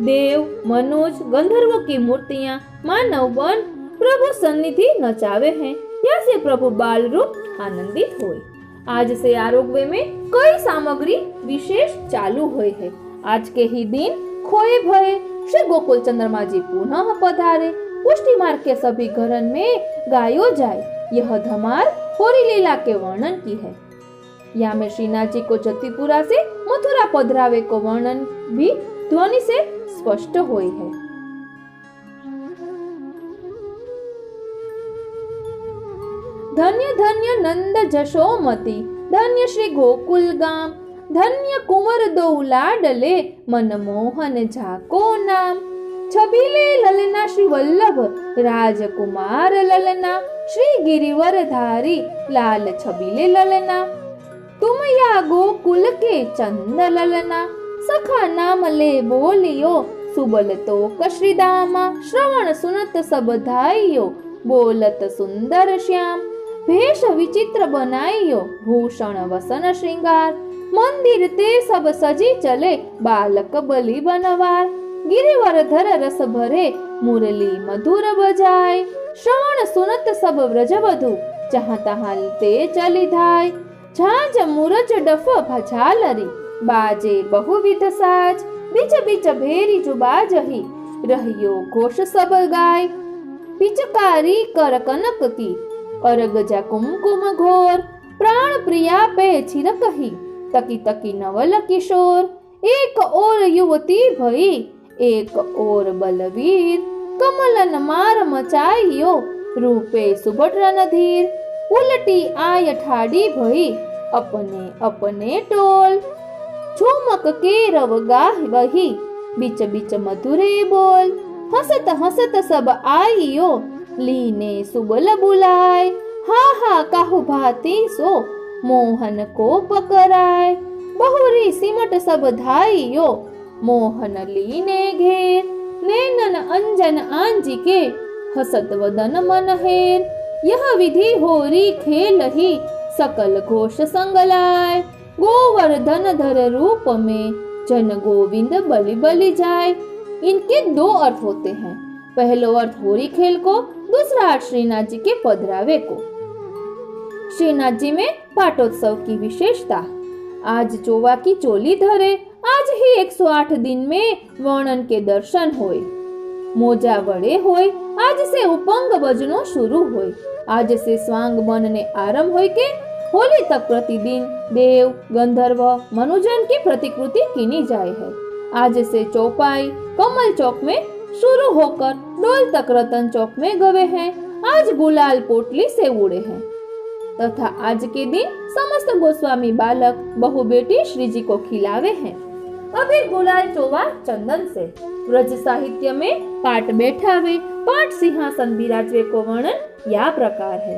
देव मनुज गंधर्व की मूर्तियां मानव बन प्रभु सन्निधि नचावे हैं। यहाँ से प्रभु बाल रूप आनंदित होए। आज से आरोग्य में कई सामग्री विशेष चालू हुए है। आज के ही दिन खोए भये श्री गोकुल चंद्रमा जी पुनः पधारे। पुष्टि मार्ग के सभी घरन में गायो जाए। यह धमार होरी लीला के वर्णन की है। यहाँ में श्रीनाथ जी को जतिपुरा से मथुरा पधरावे को वर्णन भी ध्वनि से स्पष्ट हुई है। धन्य धन्य नंद जशोमती धन्य श्री गोकुल गाम धन्य कुंवर दो लाडले मनमोहन झाको नाम। छबीले ललना श्री वल्लभ राजकुमार ललना श्री गिरिवर धारी लाल छबीले ललना। तुम या गोकुल के चंद ललना सखा नाम ले बोलियो सुबल तो कश्रीदामा। श्रवण सुनत सब धाइयो बोलत सुंदर श्याम। भेष विचित्र बनाइयो भूषण वसन श्रृंगार। मंदिर ते सब सजी चले बालक बलि बनवार। गिरिवर धर रस भरे मुरली मधुर बजाय। श्रवण सुनत सब व्रजवधु जहाँ तहाँ ते चली धाय। झांझ मुरज डफ झालरी बाजे बहुविध साज। बीच बीच भेरी जो बाजही रहियो घोष सब गाय। पिचकारी कर कनक की अरगजा कुमकुम घोर। प्राण प्रिया पे छिरकही तकी तकी नवल किशोर। एक और युवती भई एक और बलवीर। कमलन मार मचाइयो रूपे सुबट रणधीर। उलटी आय ठाड़ी भई अपने अपने टोल। झुमक के रव गाह वही बीच बीच मधुरे बोल। हसत हसत सब आइयो लीने सुबल बुलाए। हा हा काहू भाती सो मोहन को पकड़ाए। बहुरी सिमट सब धाइयो मोहन लीने घेर। नैनन अंजन आंजी के हसत वदन मन हेर। यह विधि होरी खेल ही सकल घोष संगलाय। गोवर्धन धर रूप में जन गोविंद बलि बलि जाए। इनके 2 अर्थ होते हैं। पहलो अर्थ होरी खेल को, दूसरा अर्थ श्रीनाथ जी के पधरावे को। श्रीनाथ जी में पाटोत्सव की विशेषता। आज चोवा की चोली धरे। आज ही 108 दिन में वर्णन के दर्शन होए। मोजा वड़े होए। आज से उपंग बजनो शुरू होए। आज से स्वांग बनने आरंभ होए के होली तक प्रतिदिन देव गंधर्व मनुजन की प्रतिकृति कीनी जाए है। आज से चौपाई कमल चौक में शुरू होकर डोल तक रतन चौक में गवे हैं। आज गुलाल पोटली से उड़े हैं तथा आज के दिन समस्त गोस्वामी बालक बहु बेटी श्री जी को खिलावे हैं। अभी गुलाल चोवा चंदन से। ब्रज साहित्य में पाट बैठावे पाट सिंहासन बिराजवे को वर्णन या प्रकार है।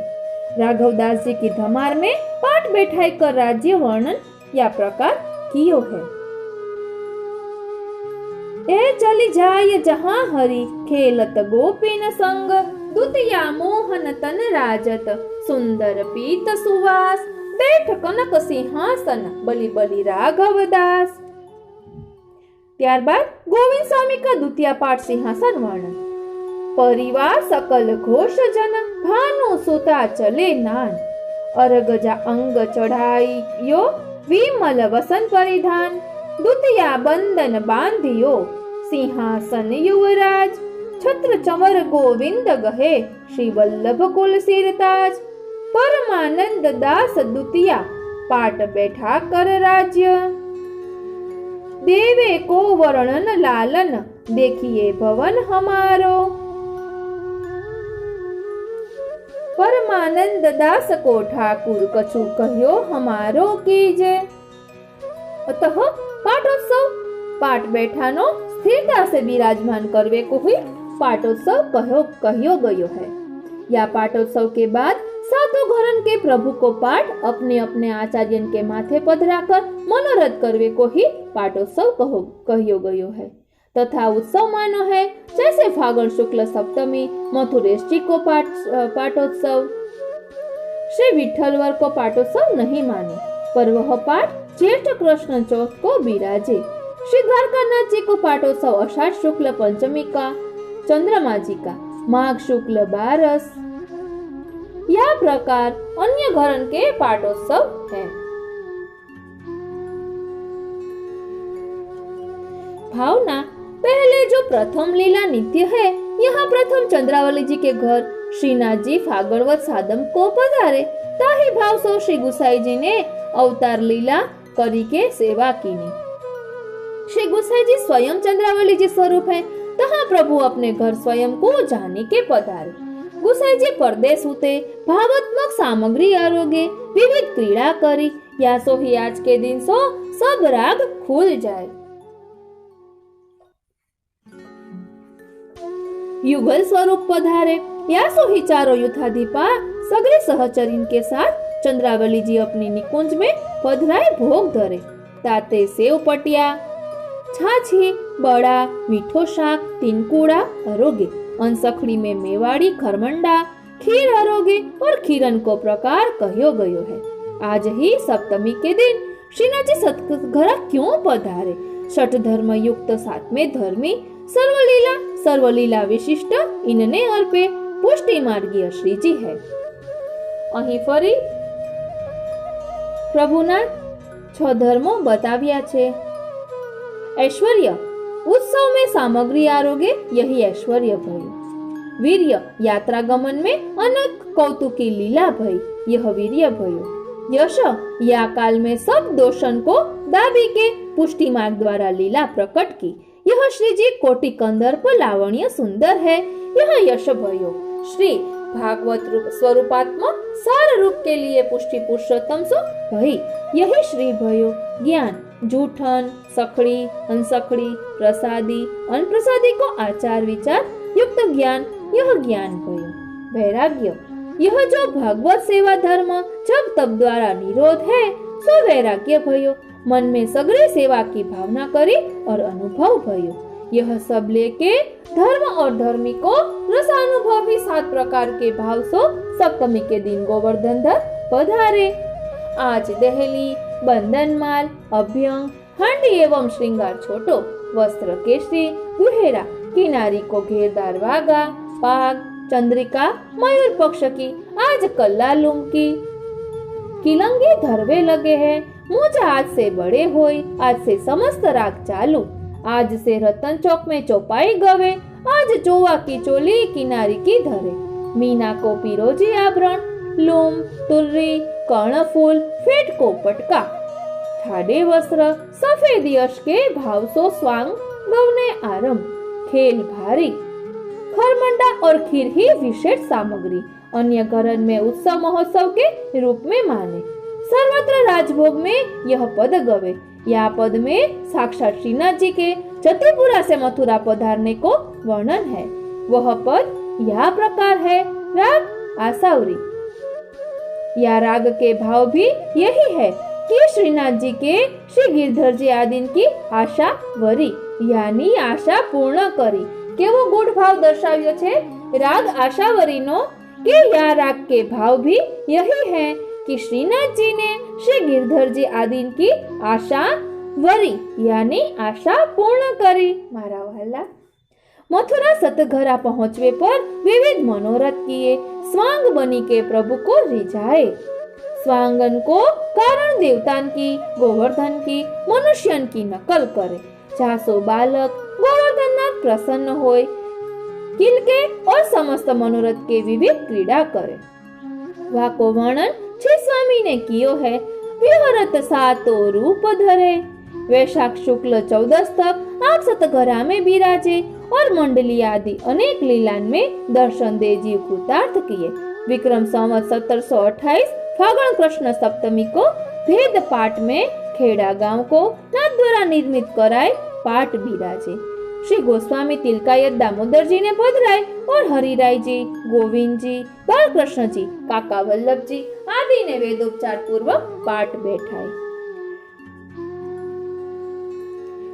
राघवदास जी की धमार में पाट बैठाई कर राज्य वर्णन या प्रकार कियो है। ए चली जाय जहां हरि खेलत गोपीन संग, दुतिया मोहन तन राजत सुंदर पीत सुवास, बैठ कनक सिंहासन बलि बलि राघवदास। ત્યારબાદ ગોવિંદ સ્વામી का द्वितीय पाठ सिंहासन वर्णन। परिवार सकल घोष जन भानु सुता चले नान, अरगजा अंग चढ़ाइयो विमल वसन परिधान, द्वितीया बंधन बांधियो सिंहासन युवराज, छत्र चमर गोविंद गहे श्री वल्लभ कुल सिरताज, परमानंद दास द्वितीया पाट बैठा कर राज्य, देवे को वर्णन लालन देखिए भवन हमारो, परमानंद दास को ठाकुर कछु कह्यो हमारो कीजे। अतः पाटोत्सव पाट बैठानो स्थिरता से विराजमान करवे को ही पाटोत्सव कह्यो गयो है। या पाटोत्सव के बाद सातों घरन के प्रभु को पाठ अपने अपने आचार्यन के माथे पधराकर मनोरथ करवे को ही पाटोत्सव कह्यो गयो है। तथा उत्सव मानो है जैसे फागुन शुक्ल सप्तमी मथुरेश जी को पाटोत्सव, श्री विठ्ठलवर को पाटोत्सव नहीं माने, पर वह पाठ ज्येष्ठ कृष्ण चौथ को बिराजे। श्री द्वारकानाथ जी को पाटोत्सव आषाढ़ शुक्ल पंचमी का, चंद्रमा जी का माघ शुक्ल 12 या प्रकार अन्य घरन के पाटोत्सव है। भावना पहले जो प्रथम लीला नित्य है, यहाँ प्रथम चंद्रावली जी के घर श्रीनाथ जी फागणवत सादम को पधारे, ताही भाव सो श्री गुसाई जी ने अवतार लीला करी के सेवा कीनी। श्री गुसाई जी स्वयं चंद्रावली जी स्वरूप है, तहाँ प्रभु अपने घर स्वयं को जाने के पधारे। गुसाई जी परदेश उते भावात्मक सामग्री आरोगे विविध क्रीड़ा करी, या सो ही आज के दिन सो सब राग खुल जाए। युगल स्वरूप पधारे, या सो ही चारों युद्धाधिपा सगरे सहचरीन के साथ चंद्रावली जी अपनी निकुंज में पधराए भोग धरे। ताते सेव पटिया, छाछी, बड़ा, मीठो शाक, तिनकुड़ा अरोगे, अंसखड़ी में मेवाड़ी खरमंडा, खीर अरोगे और खीरन को प्रकार कह्यो गयो है। आज ही सप्तमी के दिन श्रीनाथ जी सतघरा क्यों पधारे? छठ धर्म युक्त सातवें धर्मी सर्वलीला विशिष्ट इनने अर्पे पुष्टि मार्गीय श्रीजी है। અહીં ફરી પ્રભુના 6 ધર્મો બતાવ્યા છે। ऐश्वर्य उत्सव में सामग्री आरोगे यही ऐश्वर्य भय, वीर्य यात्रा गमन में अनेक कौतुकी लीला भय यह वीर्य भयो, यश या काल में सब दोषन को दाबी के पुष्टि मार्ग द्वारा लीला प्रकट की, यह श्री जी कोटि कंदर्प लावण्य सुंदर है यह यश भयो। श्री भागवत रूप स्वरूपात्मक सार रूप के लिए पुष्टि पुरुषोत्तम सो भई यही श्री भयो। ज्ञान जूठन सखड़ी अनसखड़ी प्रसादी अनप्रसादी को आचार विचार युक्त ज्ञान यह ज्ञान भयो। वैराग्य यह जो भागवत सेवा धर्म जब तब द्वारा निरोध है सो वैराग्य भयो। मन में सगरे सेवा की भावना करी और अनुभव भयो। यह सब लेके धर्म और धर्मी को रसानुभवी 7 प्रकार के भाव सो सप्तमी के दिन गोवर्धन धर पधारे। आज दहली बंधनमाल अभ्यंग हांडी एवं श्रृंगार छोटो वस्त्र केशरी गुहेरा किनारी को घेरदार वागा पाग चंद्रिका मयूर पक्ष की आज कल्ला लुमकी किलंगी धरवे लगे हैं। मुझे आज से बड़े होई आज से समस्त राग चालू, आज से रतन चौक में चौपाई गवे आज चोवा की चोली किनारी की धरे। मीना को पिरोजी आभरण लूम तुर्री कर्णफूल फेट को पटका ठाडे वस्त्र सफेद यश के भाव सो स्वांग गवने आरंभ खेल भारी खरमंडा और खीर ही विशेष सामग्री अन्य घरन में उत्सव महोत्सव के रूप में माने। सर्वत्र राजभोग में यह पद गवे। यह पद में साक्षात श्रीनाथ जी के जतिपुरा से मथुरा पधारने को वर्णन है। वह पद यह प्रकार है राग आसावरी। यह राग के भाव भी यही है कि श्रीनाथ जी के श्री गिरधर जी आदि की आशा वरी यानी आशा पूर्ण करी। केवो गुण भाव दर्शाव्यो छे राग आशावरी नो कि यह राग के भाव भी यही है कि श्रीनाथ जी ने श्री गिरधर जी आदि की आशा वरी यानी आशा पूर्ण करी। मारा वाला मथुरा सतघरा पहुंचवे पर विविध मनोरथ किए, स्वांग बनी के प्रभु को रिझाए। स्वांगन को कारण देवतान की, गोवर्धन की, मनुष्यन की नकल करे। जासो बालक गोवर्धन नाथ प्रसन्न होय, किलके और समस्त मनोरथ के विविध क्रीड़ा करे। वाको वर्णन छे स्वामी ने कियो है। विहरत सातो रूप धरे, वैशाख शुक्ल 14 तक आप सतघरा में विराजे और मंडली आदि अनेक लीलान में दर्शन दे जीव कृतार्थ किए। विक्रम संवत 1728 फागुन कृष्ण सप्तमी को भेद पाठ में खेड़ा गांव को नाथ द्वारा निर्मित कराए पाठ विराजे। श्री गोस्वामी तिलकायत दामोदर जी ने पधराए और हरिराय जी, गोविंद जी, बालकृष्ण जी, काका वल्लभ जी आदि ने वेदोपचार पूर्वक पाठ बैठाए।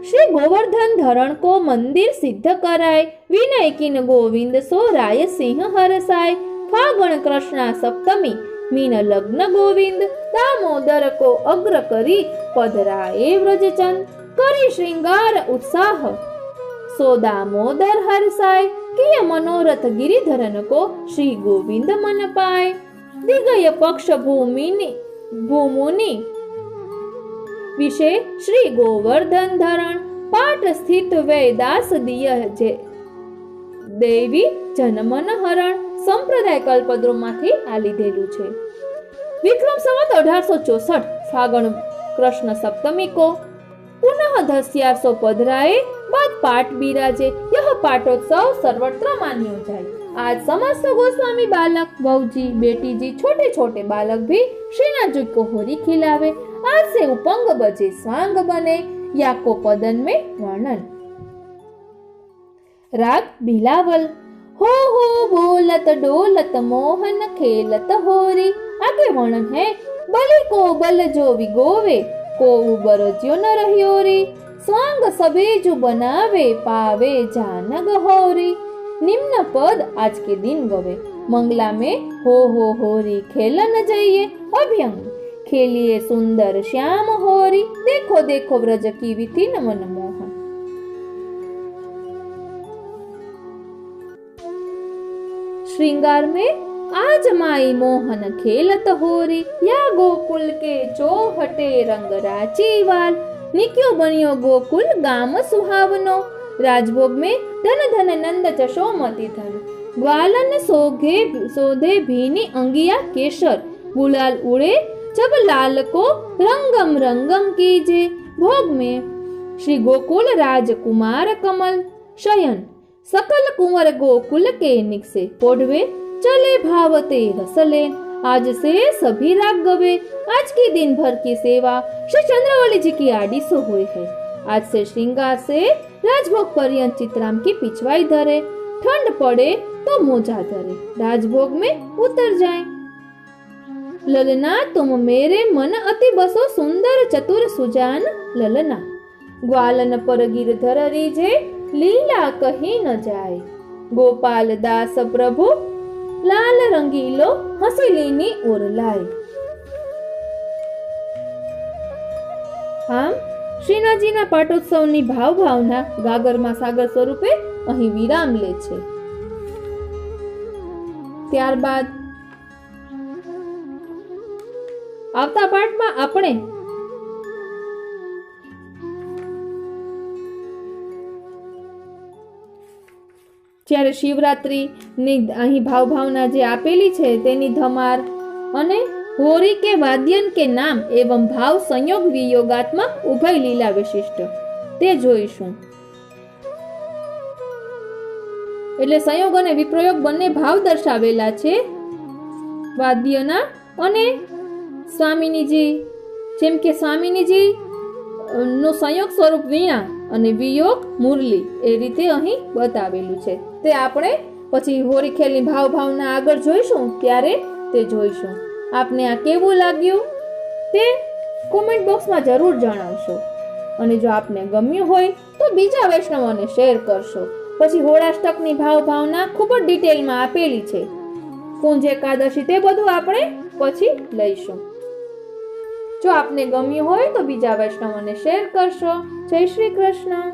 श्री गोवर्धन धरण को मंदिर सिद्ध कराए। विनय किन गोविंद सो राय सिंह हरसाय। फागुन कृष्णा सप्तमी मीन लग्न गोविंद, दामोदर को अग्र करी पधराए व्रजचंद। करी श्रृंगार उत्साह सो दामोदर हरसाय। किय मनोरथ गिरिधरन को श्री गोविंद मन पाए। दिगय पक्ष भूमुनि विषे श्री गोवर्धन धरण। पाठ स्थित वे दास दिय देवी जनमन हरण। संप्रदाय कल्पद्रुमમાંથી આ લીધેલું છે। विक्रम संवत 1864 फागुन कृष्ण सप्तमी को पुनः धस्यासो पधराए बाद पाठ बिराजे। यह पाठोत्सव सर्वत्र मान्यो जाए। आज समस्त गोस्वामी बालक, बहूजी, बेटी जी, छोटे छोटे बालक भी श्रीनाथ जी को होरी खिलावे। आज से उपंग बजे स्वांग बने। याको पदन में वर्णन। राग बिलावल। हो बोलत डोलत मोहन खेलत होरी। आगे वर्णन है। बलि को बल जो विगोवे, को बरज्यो न रहियो रे। स्वांग सबे जो बनावे, पावे जानग होरी। निम्न पद आज के दिन गवे। मंगला में हो होरी खेलन जाइए। अभ्यंग खेलिए सुंदर श्याम होरी। देखो देखो व्रज की विधि मन मोहन। श्रृंगार में आज माई मोहन खेलत होरी। या गोकुल के चौहटे रंग राची वाल। निक्यो बनियो गोकुल गाम सुहावनो। राजभोग में धन धन नंद जशोमती धन। ग्वालन सोधे भीनी अंगिया केसर। गुलाल उड़े जब लाल को रंगम रंगम कीजे। भोग में श्री गोकुल राजकुमार कमल शयन। सकल कुंवर गोकुल के निकसे पोढ़वे। चले भावते रसलेन। आज से सभी राग गवे। आज की दिन भर की सेवा श्री चंद्रवली जी की आड़ीसो हुई है। आज से श्रृंगार से राजभोग पर्यंत चित्राम की पिछवाई धरे। ठंड पड़े तो मोजा धरे, राजभोग में उतर जाए। ललना तुम मेरे मन अति बसो, सुंदर चतुर सुजान ललना। ग्वालन पर गिरधर रीझे, लीला कही न जाए। गोपाल दास प्रभु लाल रंगीलो, हसीलीनी ओर लाए। આમ શ્રીનાથજીના પાટોત્સવની ભાવના ગાગરમાં સાગર સ્વરૂપે અહીં વિરામ લે છે। ત્યારબાદ આવતા પાઠમાં આપણે જ્યારે શિવરાત્રીની અહીં ભાવના જે આપેલી છે તેની ધમાર અને होरी के वाद्यन के नाम एवं भाव संयोग वियोगात्मक उभय लीला विशिष्ट ते जोईशुं। એટલે સંયોગ અને વિપ્રયોગ બંને ભાવ દર્શાવેલા છે વાદ્યના અને સ્વામિનીજી, જેમ કે સ્વામિનીજી નો સંયોગ સ્વરૂપ વીણા અને વિયોગ મુરલી એ રીતે અહીં બતાવેલું છે। તે આપણે પછી હોળી ખેલની ભાવના આગળ જોઈશું ત્યારે તે જોઈશું. આપને આ કેવું લાગ્યું તે કોમેન્ટ બોક્સમાં જરૂર જણાવશો. અને જો આપને ગમ્યું હોય તો બીજા વૈષ્ણવોને શેર કરશો. પછી હોળાષ્ટકની ભાવના ખૂબ જ ડિટેલમાં આપેલી છે. કુંજ એકાદશી તે બધું આપણે પછી લઈશું. જો આપને ગમ્યું હોય તો બીજા વૈષ્ણવોને શેર કરશો. જય શ્રી કૃષ્ણ.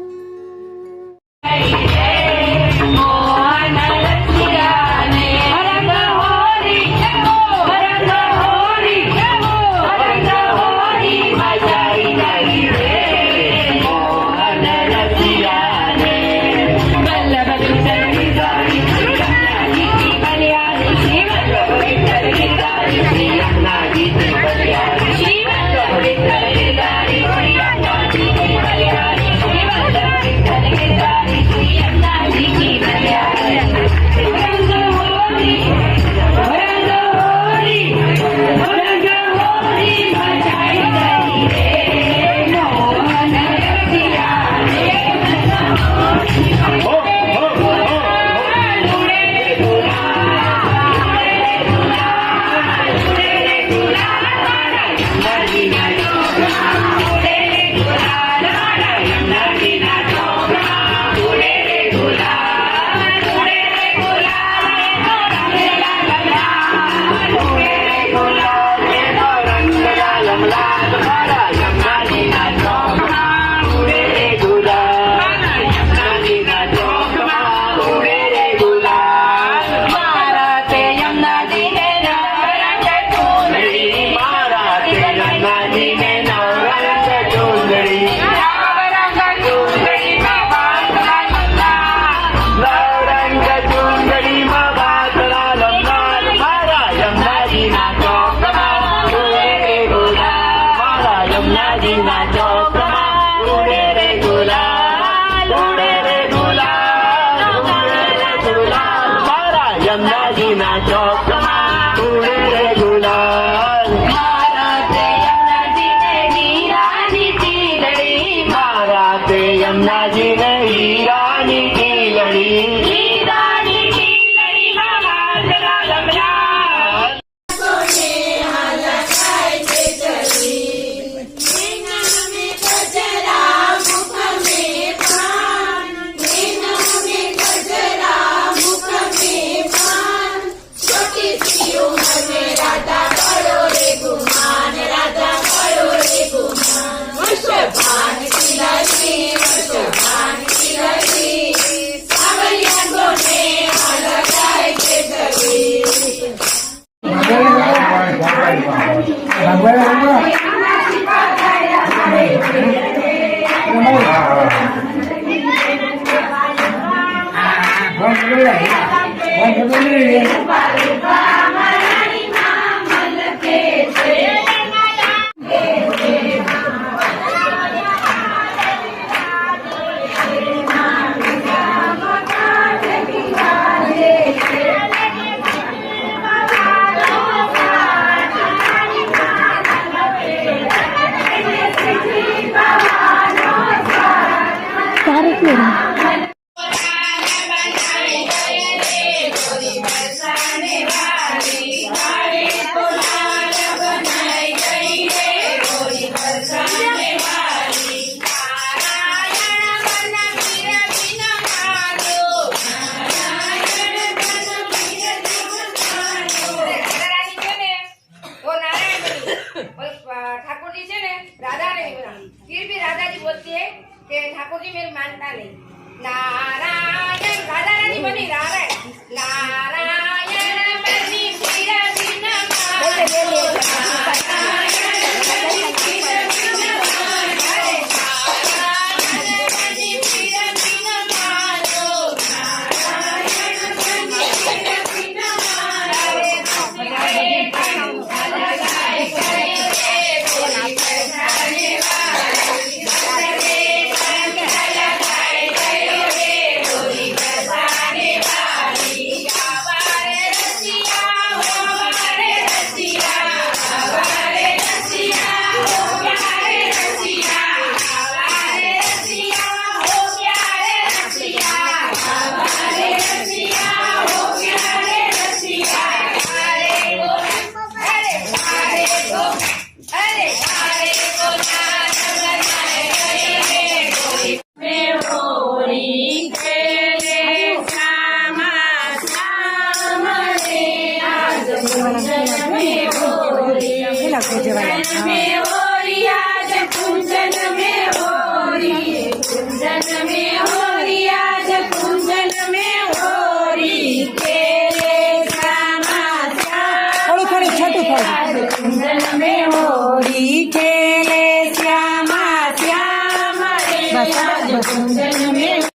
ठाकुर जी છે ને રાધા ને फिर भी राधा जी बोलती है कि ठाकुर जी मेरी मानता नहीं. नारायण राधा रानी बनी नारायण नारायण बनी फिर दिन कुंजन में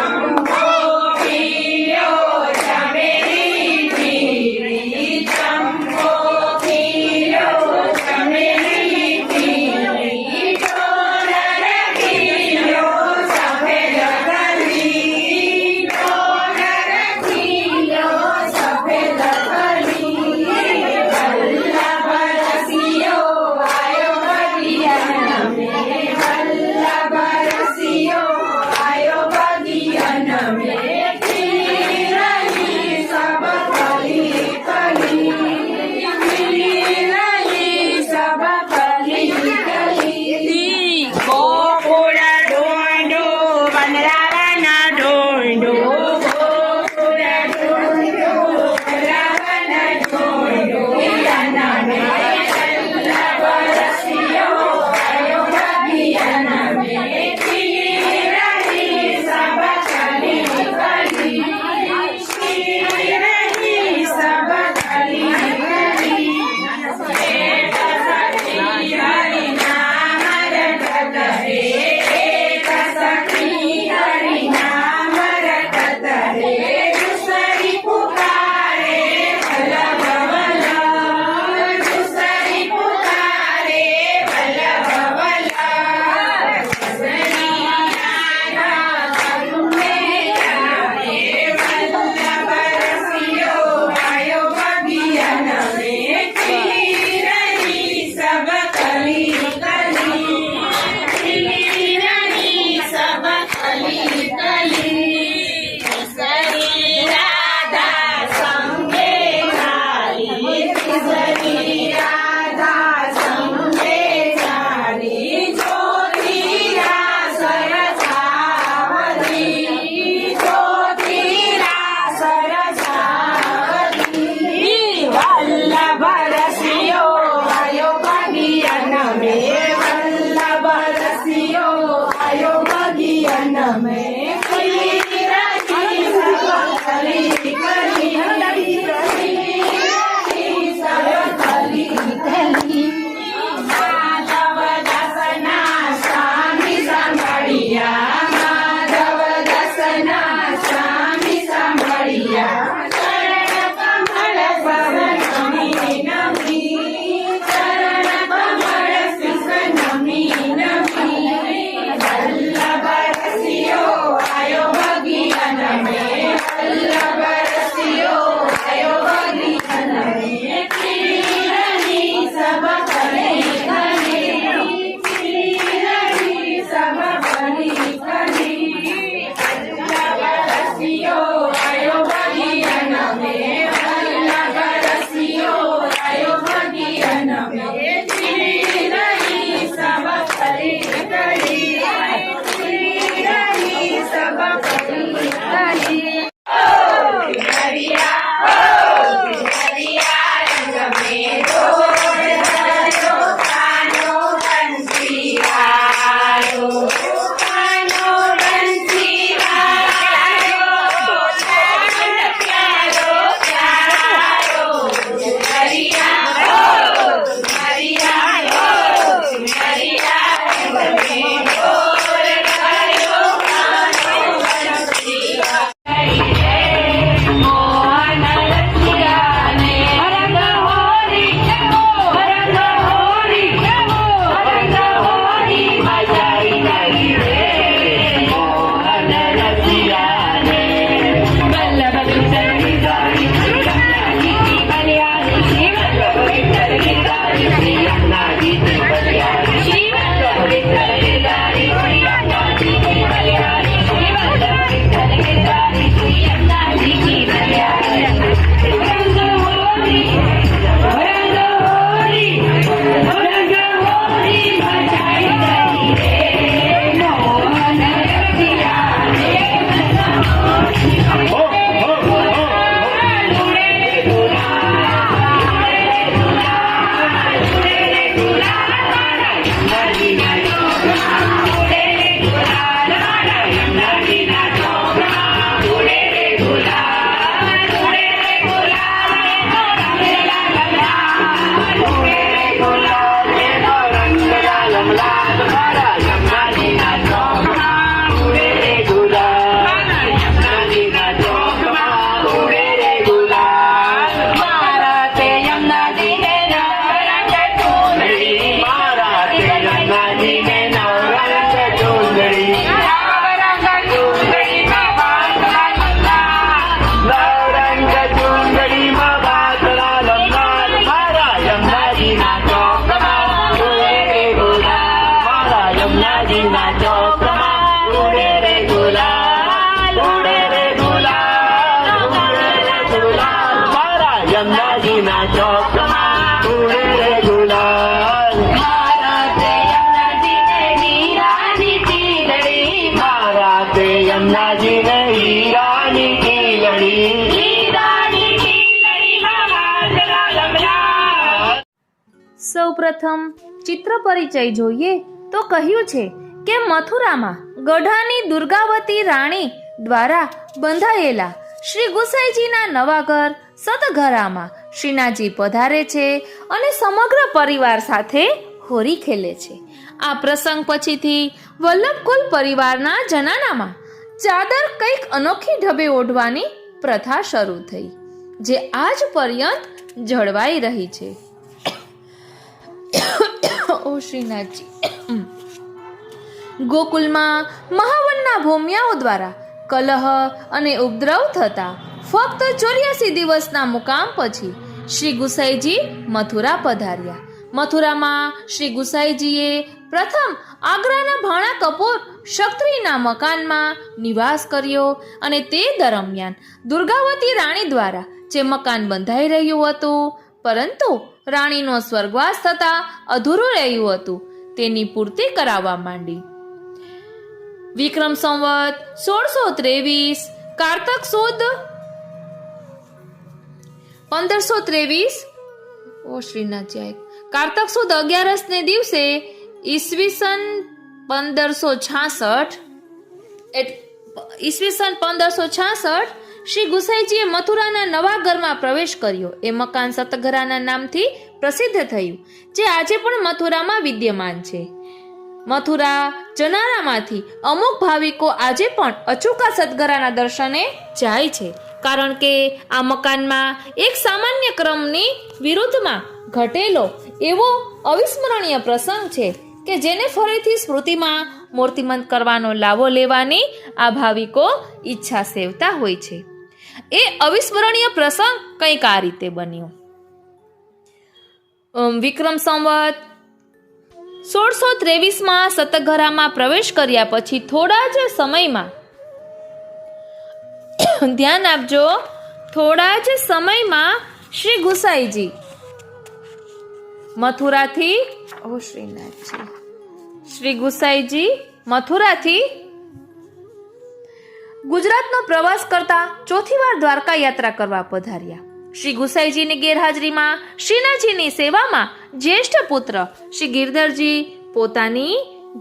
Oh સૌપ્રથમ ચિત્ર પરિચય જોઈએ તો કહ્યું છે કે મથુરામાં ગઢાની દુર્ગાવતી રાણી દ્વારા બંધાયેલા શ્રી ગુસાઈજીના નવા ઘર સતઘરામાં શ્રીનાથજી પધારે છે અને સમગ્ર પરિવાર સાથે હોરી ખેલે છે. આ પ્રસંગ પછીથી વલ્લભકુલ પરિવારના જનાનામાં ચાદર કંઈક અનોખી ઢબે ઓઢવાની પ્રથા શરૂ થઈ, જે આજ પર્યંત જળવાઈ રહી છે. ઓ શ્રીનાથજી. ગોકુલમાં મહાવનના ભૂમિયાઓ દ્વારા કલહ અને ઉપદ્રવ થતા ફક્ત 84 દિવસના મુકામ પછી શ્રી ગુસાઈજી મથુરા પધાર્યા. મથુરામાં શ્રી ગુસાઈજીએ પ્રથમ આગ્રાના ભાણા કપૂર ક્ષત્રિયના મકાનમાં નિવાસ કર્યો અને તે દરમિયાન દુર્ગાવતી રાણી દ્વારા જે મકાન બંધાઈ રહ્યું હતું, પરંતુ રાણીનો સ્વર્ગવાસ થતા અધૂરું રહ્યું હતું, તેની પૂર્તિ કરાવવા માંડી. વિક્રમ સંવત 1623 કારતક સુદ 1523 ઓ શ્રીનાથજી કારતક સુદ 11 ને દિવસે ઈસવીસન 1566 ઈસવીસન 1566 શ્રી ગુસાઈજીએ મથુરાના નવા ઘરમાં પ્રવેશ કર્યો. એ મકાન સતઘરાના નામથી પ્રસિદ્ધ થયું, જે આજે પણ મથુરામાં વિદ્યમાન છે. મથુરા જનારામાંથી અમુક ભાવિકો આજે પણ અચૂકા સતઘરાના દર્શને જાય છે, કારણ કે આ મકાનમાં એક સામાન્ય ક્રમની વિરુદ્ધમાં ઘટેલો એવો અવિસ્મરણીય પ્રસંગ છે કે જેને ફરીથી સ્મૃતિમાં મૂર્તિમંત કરવાનો લાવો લેવાની આ ભાવિકો ઈચ્છા સેવતા હોય છે. એ અવિસ્મરણીય પ્રસંગ કંઈક આ રીતે બન્યો. વિક્રમ સંવત 1623માં સતઘરામાં પ્રવેશ કર્યા પછી થોડા જ સમયમાં, ધ્યાન આપજો, થોડા જ સમયમાં શ્રી ગુસાઈજી મથુરાથી શ્રી ગુસાઈજી મથુરાથી ગુજરાતનો પ્રવાસ કરતા ચોથી વાર દ્વારકા યાત્રા કરવા પધાર્યા. શ્રી ગુસાઈજીની ગેરહાજરીમાં શ્રીનાથજીની સેવામાં જ્યેષ્ઠ પુત્ર શ્રી ગિરધરજી પોતાની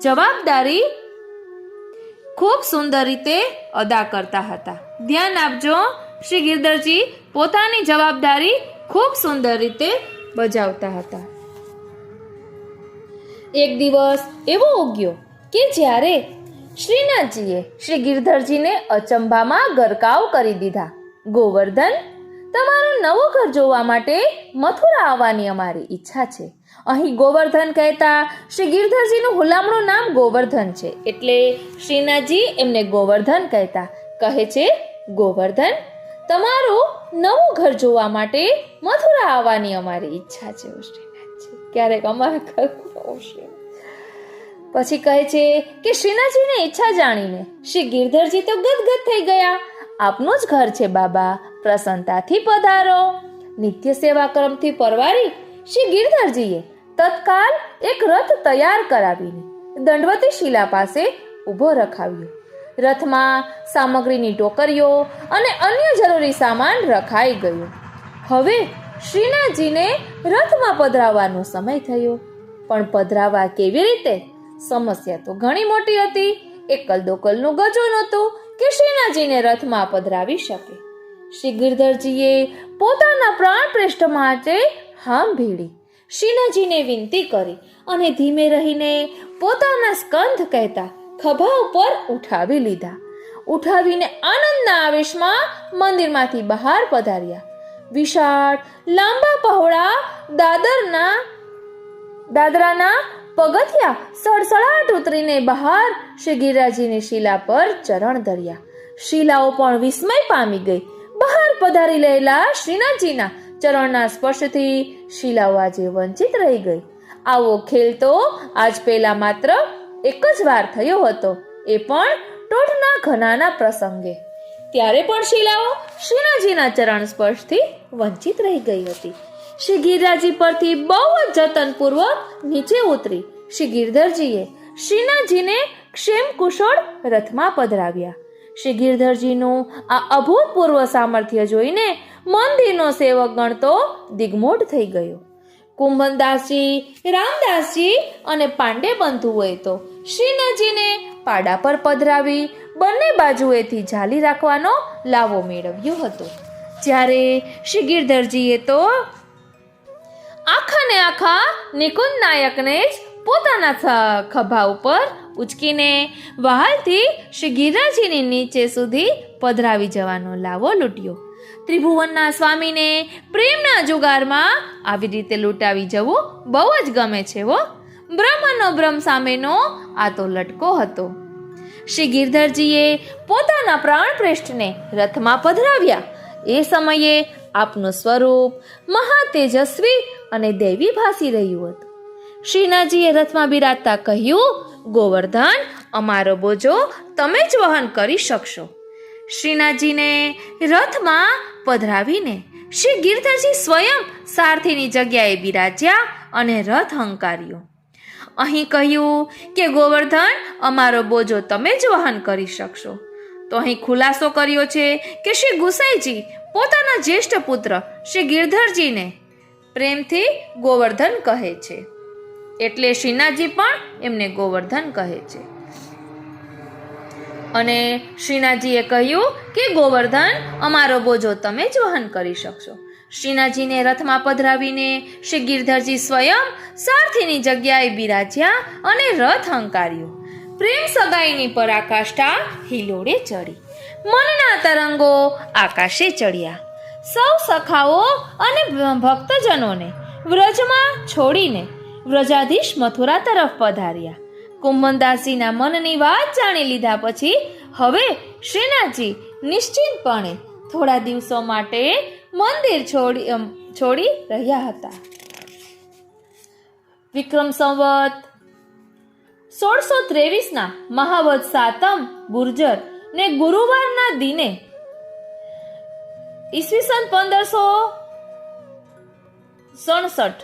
જવાબદારી ખૂબ સુંદર રીતે અદા કરતા હતા. ધ્યાન આપજો, શ્રી ગિરધરજી પોતાની જવાબદારી ખૂબ સુંદર રીતે બજાવતા હતા. એક દિવસ એવો ઉગ્યો કે જ્યારે શ્રીનાથજીએ શ્રી ગિરધરજીને અચંબામાં ગરકાવ કરી દીધા. ગોવર્ધન, તમારું નવું ઘર જોવા માટે મથુરા આવવાની અમારી ઈચ્છા છે. અહીં ગોવર્ધન કહેતા શ્રી ગિરધરજીનું હુલામણું નામ ગોવર્ધન છે, એટલે શ્રીનાથજી એમને ગોવર્ધન કહેતા. કહે છે, ગોવર્ધન, તમારું નવું ઘર જોવા માટે મથુરા આવવાની અમારી ઈચ્છા છે. શ્રીનાથજી ક્યારેક અમારા ઘર આવશે. પછી કહે છે કે શ્રીનાથજીની ઈચ્છા જાણીને શ્રી ગિરધરજી તો ગદગદ થઈ ગયા. આપનું જ ઘર છે બાબા, પ્રસન્નતાથી પધારો. નિત્ય સેવા ક્રમથી પરવારી શ્રી ગિરધરજીએ તત્કાલ એક રથ તૈયાર કરાવીને દંડવતી શિલા પાસે ઊભો રખાવ્યો. રથમાં સામગ્રીની ટોકરીઓ અને અન્ય જરૂરી સામાન રખાઈ ગયો. હવે શ્રીનાથજીને રથમાં પધરાવવાનો સમય થયો, પણ પધરાવા કેવી રીતે? સમસ્યા તો ઘણી મોટી હતી. એકલ દોકલનું ગજો નહોતું કે શ્રીનાથજીને રથમાં પધરાવી શકે. શ્રી ગિરધરજીએ પોતાના પ્રાણ પ્રેષ્ઠ માટે હામ ભીડી શ્રીનાથજીને વિનંતી કરી અને ધીમે રહીને પોતાના સ્કંધ કહેતા ખભા ઉપર ઉઠાવી લીધા. ઉઠાવીને આનંદના આવેશમાં મંદિરમાંથી બહાર પધાર્યા. વિશાળ લાંબા પહોળા દાદરાના પગથિયા સડસડાટ ઉતરીને બહાર શ્રી ગિરધરજીની શિલા પર ચરણ ધર્યા. શિલાઓ પણ વિસ્મય પામી ગઈ. બહાર પધારી રહેલા શ્રીનાથજીના ચરણના સ્પર્શથી શિલાઓ આજે વંચિત રહી ગઈ. આવો ખેલ તો આજ પહેલા માત્ર એક જ વાર થયો હતો, એ પણ ટોઠના ઘનાના પ્રસંગે. ત્યારે પણ શિલાઓ શ્રીનાથજીના ચરણ સ્પર્શથી વંચિત રહી ગઈ હતી. શ્રી ગિરધરજી પરથી બહુ જ જતનપૂર્વક નીચે ઉતરી શ્રી ગિરધરજીએ શ્રીનાથજીને ક્ષેમ કુશળ રથમાં પધરાવ્યા. શ્રી ગિરધરજીનું આ અભૂતપૂર્વ સામર્થ્ય જોઈને મંદિરનો સેવક ગણ તો દિગ્મૂઢ થઈ ગયો. કુંભનદાસજી, રામદાસજી અને પાંડે બંધુઓએ તો શ્રીનાથજીને પાડા પર પધરાવી બંને બાજુએથી ઝાલી રાખવાનો લાવો મેળવ્યો હતો. જ્યારે શ્રી ગિરધરજીએ તો આખા ને આખા નિકુંજ નાયકને જ પોતાના ખભા ઉપર ઉચકીને વહાલથી શ્રી ગિરધરજીની નીચે સુધી પધરાવી જવાનો લાવો લૂંટ્યો. ત્રિભુવનના સ્વામીને પ્રેમના જુગારમાં આવી રીતે લૂંટાવી જવું બહુ જ ગમે છે. બ્રહ્મનો બ્રહ્મ સામેનો આ તો લટકો હતો. શ્રી ગિરધરજીએ પોતાના પ્રાણ પ્રેષ્ઠને રથમાં પધરાવ્યા. એ સમયે આપનું સ્વરૂપ મહા તેજસ્વી અને દૈવી ભાસી રહ્યું હતું. શ્રીનાથજીએ રથમાં બિરાજતા કહ્યું, ગોવર્ધન, અમારો બોજો તમે જ વહન કરી શકશો. શ્રીનાથજીને રથમાં પધરાવીને શ્રી ગિરધરજી સ્વયં સારથીની જગ્યાએ બિરાજ્યા અને રથ હંકાર્યો. અહીં કહ્યું કે ગોવર્ધન, અમારો બોજો તમે જ વહન કરી શકશો. તો અહીં ખુલાસો કર્યો છે કે શ્રી ગુસાઈજી પોતાના જ્યેષ્ઠ પુત્ર શ્રી ગિરધરજીને પ્રેમથી ગોવર્ધન કહે છે, એટલે શ્રીનાથજી પણ એમને ગોવર્ધન કહે છે. અને શ્રીનાથજીએ કહ્યું કે ગોવર્ધન, અમારો બોજો તમે જ વહન કરી શકશો. શ્રીનાથજીને રથમાં પધરાવીને શ્રી ગિરધરજી સ્વયં સારથીની જગ્યાએ બિરાજ્યા અને રથ હંકાર્યો. પ્રેમ સગાઈની પરાકાષ્ઠા હિલોડે ચડી, મનના તરંગો આકાશે ચડ્યા. સૌ સખાઓ અને ભક્તજનોને વ્રજમાં છોડીને વ્રજાધીશ મથુરા તરફ પધાર્યા. કુંભનદાસજીના મનની વાત જાણી લીધા પછી હવે શ્રીનાથજી નિશ્ચિંતપણે થોડા દિવસો માટે મંદિર છોડી રહ્યા હતા. વિક્રમ સંવત 1623 મહાવદ સાતમ ગુર્જર ને ગુરુવારના દિને ઈસવીસન 1567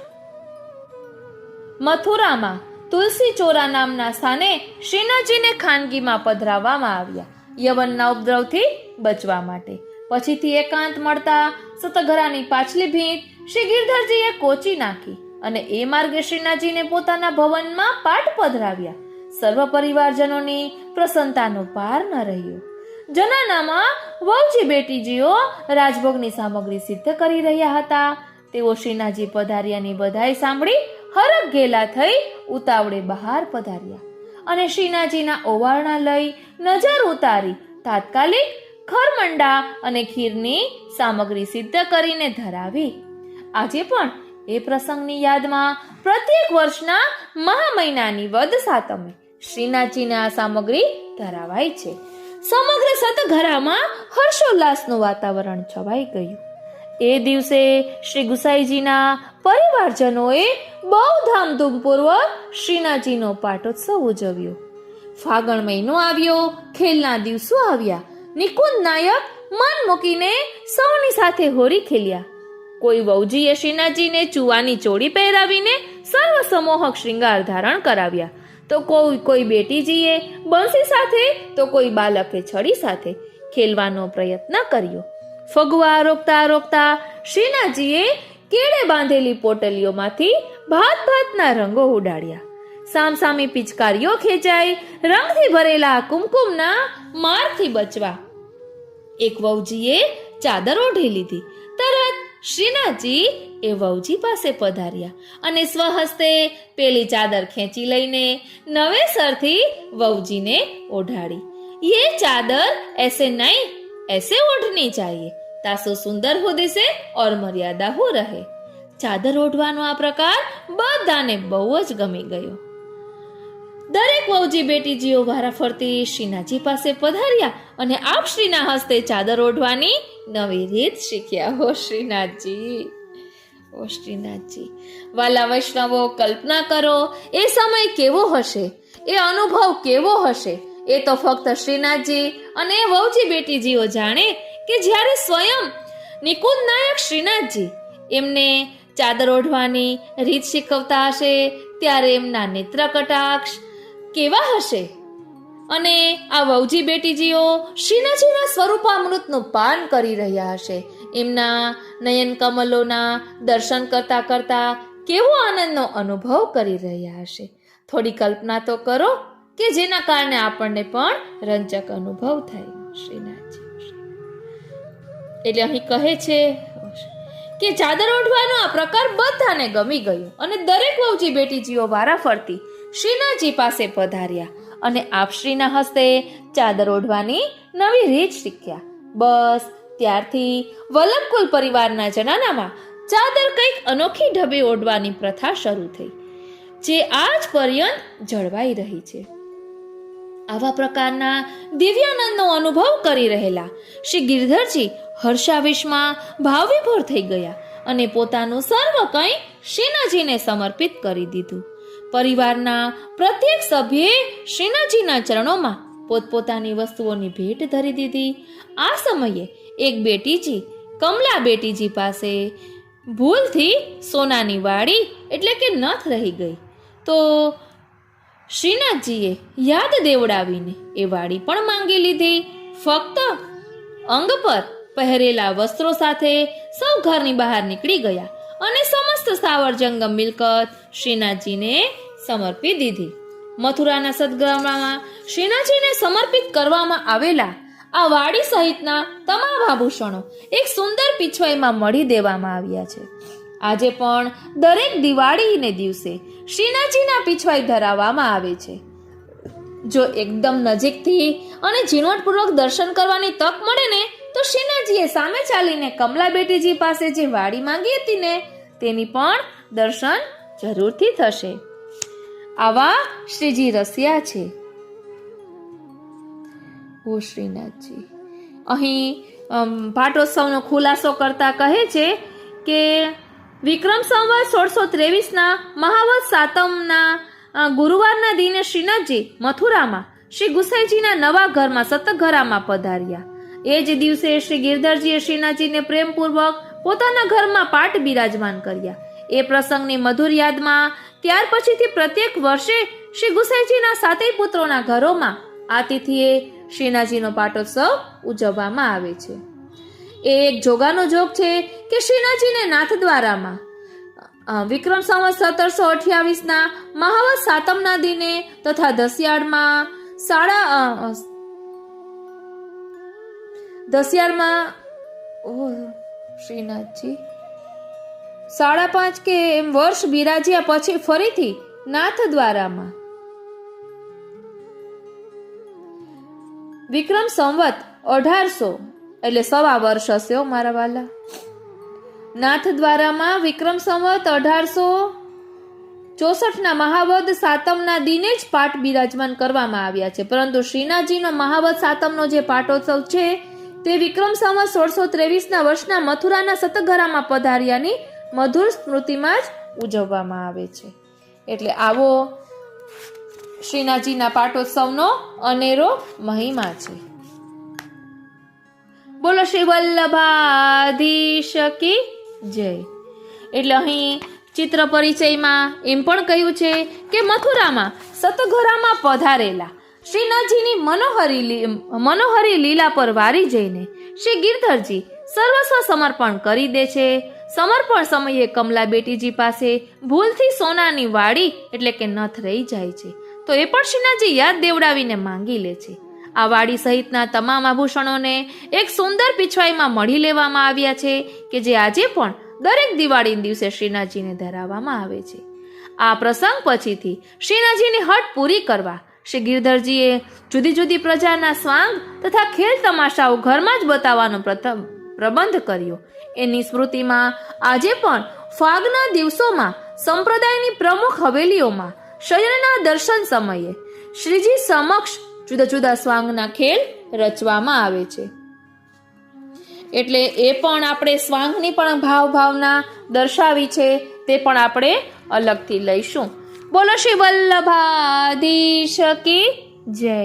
મથુરામાં તુલસી ચોરા નામના સ્થાને શ્રીનાથજીને ખાનગીમાં પધરાવવામાં આવ્યા, યવનના ઉપદ્રવથી બચવા માટે. પછીથી એકાંત મળતા સતઘરાની પાછલી ભીંત શ્રી ગિરધરજીએ કોચી નાખી અને એ માર્ગે શ્રીનાથજીને પોતાના ભવનમાં પાટ પધરાવ્યા. સર્વ પરિવારજનોની પ્રસન્નતાનો પાર ન રહ્યો. જનાનામાં વહુજી બેટીજીઓ રાજભોગની સામગ્રી સિદ્ધ કરી રહ્યા હતા. તેઓ શ્રીનાથજી પધાર્યાની બધાઈ સાંભળી હરખ ગેલા થઈ ઉતાવળે બહાર પધાર્યા અને શ્રીનાથજીના ઓવારણા લઈ નજર ઉતારી તાત્કાલિક ખરમંડા અને ખીરની સામગ્રી સિદ્ધ કરીને ધરાવી. આજે પણ એ પ્રસંગની યાદમાં પ્રત્યેક વર્ષના મહા મહિનાની વદ સાતમે શ્રીનાથજીને આ સામગ્રી ધરાવાય છે. સમગ્ર સતઘરામાં હર્ષોલ્લાસનું વાતાવરણ છવાઈ ગયું. એ દિવસે શ્રી ગુસાઈજીના પરિવારજનોએ બહુ ધામધૂમપૂર્વક શ્રીનાથજીનો પાટોત્સવ ઉજવ્યો. ફાગણ મહિનો આવ્યો, ખેલના દિવસો આવ્યા. નિકુંજ નાયક મન મૂકીને સૌની સાથે હોરી ખેલ્યા. કોઈ વહુજીએ શ્રીનાથજીને ચુવાની ચોળી પહેરાવીને સર્વ સમોહક શૃંગાર ધારણ કરાવ્યા, તો કોઈ બેટીજીએ બંસી સાથે, તો કોઈ બાલકે છડી સાથે ખેલવાનો પ્રયત્ન કર્યો. ફગવા રોકતા રોકતા શ્રીનાથજીએ કેળે બાંધેલી પોટલીઓમાંથી ભાત ભાતના રંગો ઉડાડ્યા. સામસામી પિચકારીઓ ખેંચાઈ રંગથી ભરેલા કુમકુમના મારથી બચવા એક વહુજીએ ચાદર ઓઢી લીધી. તરત શ્રીનાથજી એ વહુજી પાસે પધાર્યા અને સ્વહસ્તે પેલી ચાદર ખેંચી લઈને નવેસરથી વહુજીને ઓઢાડી. ये चादर ऐसे नहीं ऐसे ओढ़नी चाहिए, तासो सुंदर हो दिसे और मर्यादा हो रहे. ચાદર ઓઢવાનો આ પ્રકાર બધાને બહુ જ ગમી ગયો. દરેક વહુજી બેટીજીઓ વારા ફરતી શ્રીનાથજી પાસે પધાર્યા અને આપ શ્રીના હસ્તે ચાદર ઓઢવાની નવી રીત શીખ્યા. હો શ્રીનાથજી, ઓ શ્રીનાથજી. વાલા વૈષ્ણવો, કલ્પના કરો એ સમય કેવો હશે, એ અનુભવ કેવો હશે. એ તો ફક્ત શ્રીનાથજી અને વહુજી બેટીજીઓ જાણે કે જ્યારે સ્વયં નિકુંજ નાયક શ્રીનાથજી એમને ચાદર ઓઢવાની રીત શીખવતા હશે ત્યારે એમના નેત્ર કટાક્ષ કેવા હશે. અને આ વહુજી બેટીજીઓ શ્રીનાથજીના સ્વરૂપામૃતનું પાન કરી રહ્યા હશે. એમના નયન કમલોના દર્શન કરતા કરતા કેવો આનંદનો અનુભવ કરી રહ્યા હશે. થોડી કલ્પના તો કરો કે જેના કારણે આપણને પણ રંજક અનુભવ થાય. શ્રીનાથજી એટલે અહીં કહે છે કે ચાદર ઓઢવાનો આ પ્રકાર બધાને ગમી ગયો અને દરેક વહુજી બેટીજીઓ વારા ફરતી શ્રીનાથજી પાસે પધાર્યા અને આપશ્રીના હસ્તે ચાદર ઓઢવાની નવી રીત શીખ્યા. બસ ત્યારથી વલ્લભકુલ પરિવારના જનાનામાં ચાદર કંઈક અનોખી ઢબે ઓઢવાની પ્રથા શરૂ થઈ, જે આજ પર્યંત જળવાઈ રહી છે. આવા પ્રકારના દિવ્યાનંદનો અનુભવ કરી રહેલા શ્રી ગિરધરજી હર્ષાવેશમાં ભાવવિભોર થઈ ગયા અને પોતાનું સર્વ કંઈ શ્રીનાથજીને સમર્પિત કરી દીધું. પરિવારના પ્રત્યેક સભ્યે શ્રીનાથજીના ચરણોમાં પોતપોતાની વસ્તુઓની ભેટ ધરી દીધી. આ સમયે એક બેટીજી કમલા બેટીજી પાસે ભૂલથી સોનાની વાડી એટલે કે નથ રહી ગઈ, તો શ્રીનાથજીએ યાદ દેવડાવીને એ વાડી પણ માંગી લીધી. ફક્ત અંગ પર પહેરેલા વસ્ત્રો સાથે સૌ ઘરની બહાર નીકળી ગયા અને સમસ્ત સ્થાવર જંગમ મિલકત શ્રીનાથજીને સમર્પી દીધી. મથુરાના સદગરામાં શ્રીનાથજીને સમર્પિત કરવામાં આવેલા આ વાડી સહિતના તમામ આભૂષણો એક સુંદર પીછવાઈમાં મળી દેવામાં આવ્યા છે. આજે પણ દરેક દિવાળીને દિવસે શ્રીનાથજીના પીછવાઈ ધરાવવામાં આવે છે. જો એકદમ નજીકથી અને ઝીણવટપૂર્વક દર્શન કરવાની તક મળે ને તો શ્રીનાથજીએ સામે ચાલીને કમલા બેટીજી પાસે જે વાડી માંગી હતી ને તેની પણ દર્શન જરૂરથી થશે. આવા શ્રીજી રસિયા છે. ઓ શ્રીનાથજી. અહીં પાટોત્સવનો ખુલાસો કરતા કહે છે કે વિક્રમ સંવત 1623ના મહાવદ સાતમના ગુરુવારના દિને શ્રીનાથજી મથુરામાં શ્રી ગુસાઈજીના નવા ઘરમાં સતઘરામાં પધાર્યા. એ જ દિવસે શ્રી ગિરધરજીએ શ્રીનાથજીને પ્રેમપૂર્વક પોતાના ઘરમાં પાટ બિરાજમાન કર્યા. એ પ્રસંગની મધુર યાદમાં ત્યાર પછીથી પ્રત્યેક વર્ષે શ્રી ગુસાઈજીના સાતેય પુત્રોના ઘરોમાં આ તિથિએ શ્રીનાથજીનો પાટોત્સવ ઉજવવામાં આવે છે. એ એક જોગાનો જોગ છે કે શ્રીનાથજીને નાથદ્વારામાં વિક્રમ સંવત 1728ના મહાવદ સાતમના દિને તથા દસિયાળમાં શ્રીનાથજી 5.5 કે વર્ષ બિરાજ્યા પછી ફરીથી નાથદ્વારામાં વિક્રમ સંવત 1800 એટલે 1.25 વર્ષ હશે મારા વાલા. નાથદ્વારામાં વિક્રમ સંવત 1864ના મહાવદ સાતમના દિને જ પાટ બિરાજમાન કરવામાં આવ્યા છે. પરંતુ શ્રીનાથજીનો મહાવદ સાતમનો જે પાટોત્સવ છે તે વિક્રમ સંવત 1623ના વર્ષના મથુરાના સતઘરામાં પધાર્યાની મધુર સ્મૃતિમાં જ ઉજવવામાં આવે છે. એટલે આવો શ્રીનાથજીના પાટોત્સવનો અનેરો મહિમા છે. બોલો શ્રી વલ્લભાધીશ કી જય. એટલે અહીં ચિત્ર પરિચયમાં એમ પણ કહ્યું છે કે મથુરામાં સતઘરામાં પધારેલા શ્રીનાથજીની મનોહરી લીલા પર વારી જઈને શ્રી ગિરધરજી સર્વસ્વ સમર્પણ કરી દે છે. સમર્પણ સમયે કમલા બેટીજી પાસે ભૂલથી સોનાની વાડી એટલે કે નથ રહી જાય છે તો એ પણ શ્રીનાથજી યાદ દેવડાવીને માંગી લે છે. આ વાડી સહિતના તમામ આભૂષણોને એક સુંદર પીછવાઈમાં મળી લેવામાં આવ્યા છે કે જે આજે પણ દરેક દિવાળીના દિવસે શ્રીનાથજીને ધરાવવામાં આવે છે. આ પ્રસંગ પછીથી શ્રીનાથજીની હટ પૂરી કરવા શ્રી ગિરધરજીએ જુદી જુદી પ્રજાના સ્વાંગ તથા ખેલ તમાશાઓ ઘરમાં જ બતાવવાનો પ્રબંધ કર્યો. એની સ્મૃતિમાં આજે પણ ફાગના દિવસોમાં સંપ્રદાયની પ્રમુખ હવેલીઓમાં શયનના દર્શન સમયે શ્રીજી સમક્ષ જુદા જુદા સ્વાંગના ખેલ રચવામાં આવે છે. એટલે એ પણ આપણે સ્વાંગની પણ ભાવના દર્શાવી છે તે પણ આપણે અલગથી લઈશું. બોલો શ્રી વલ્લભાધીશ કી જય.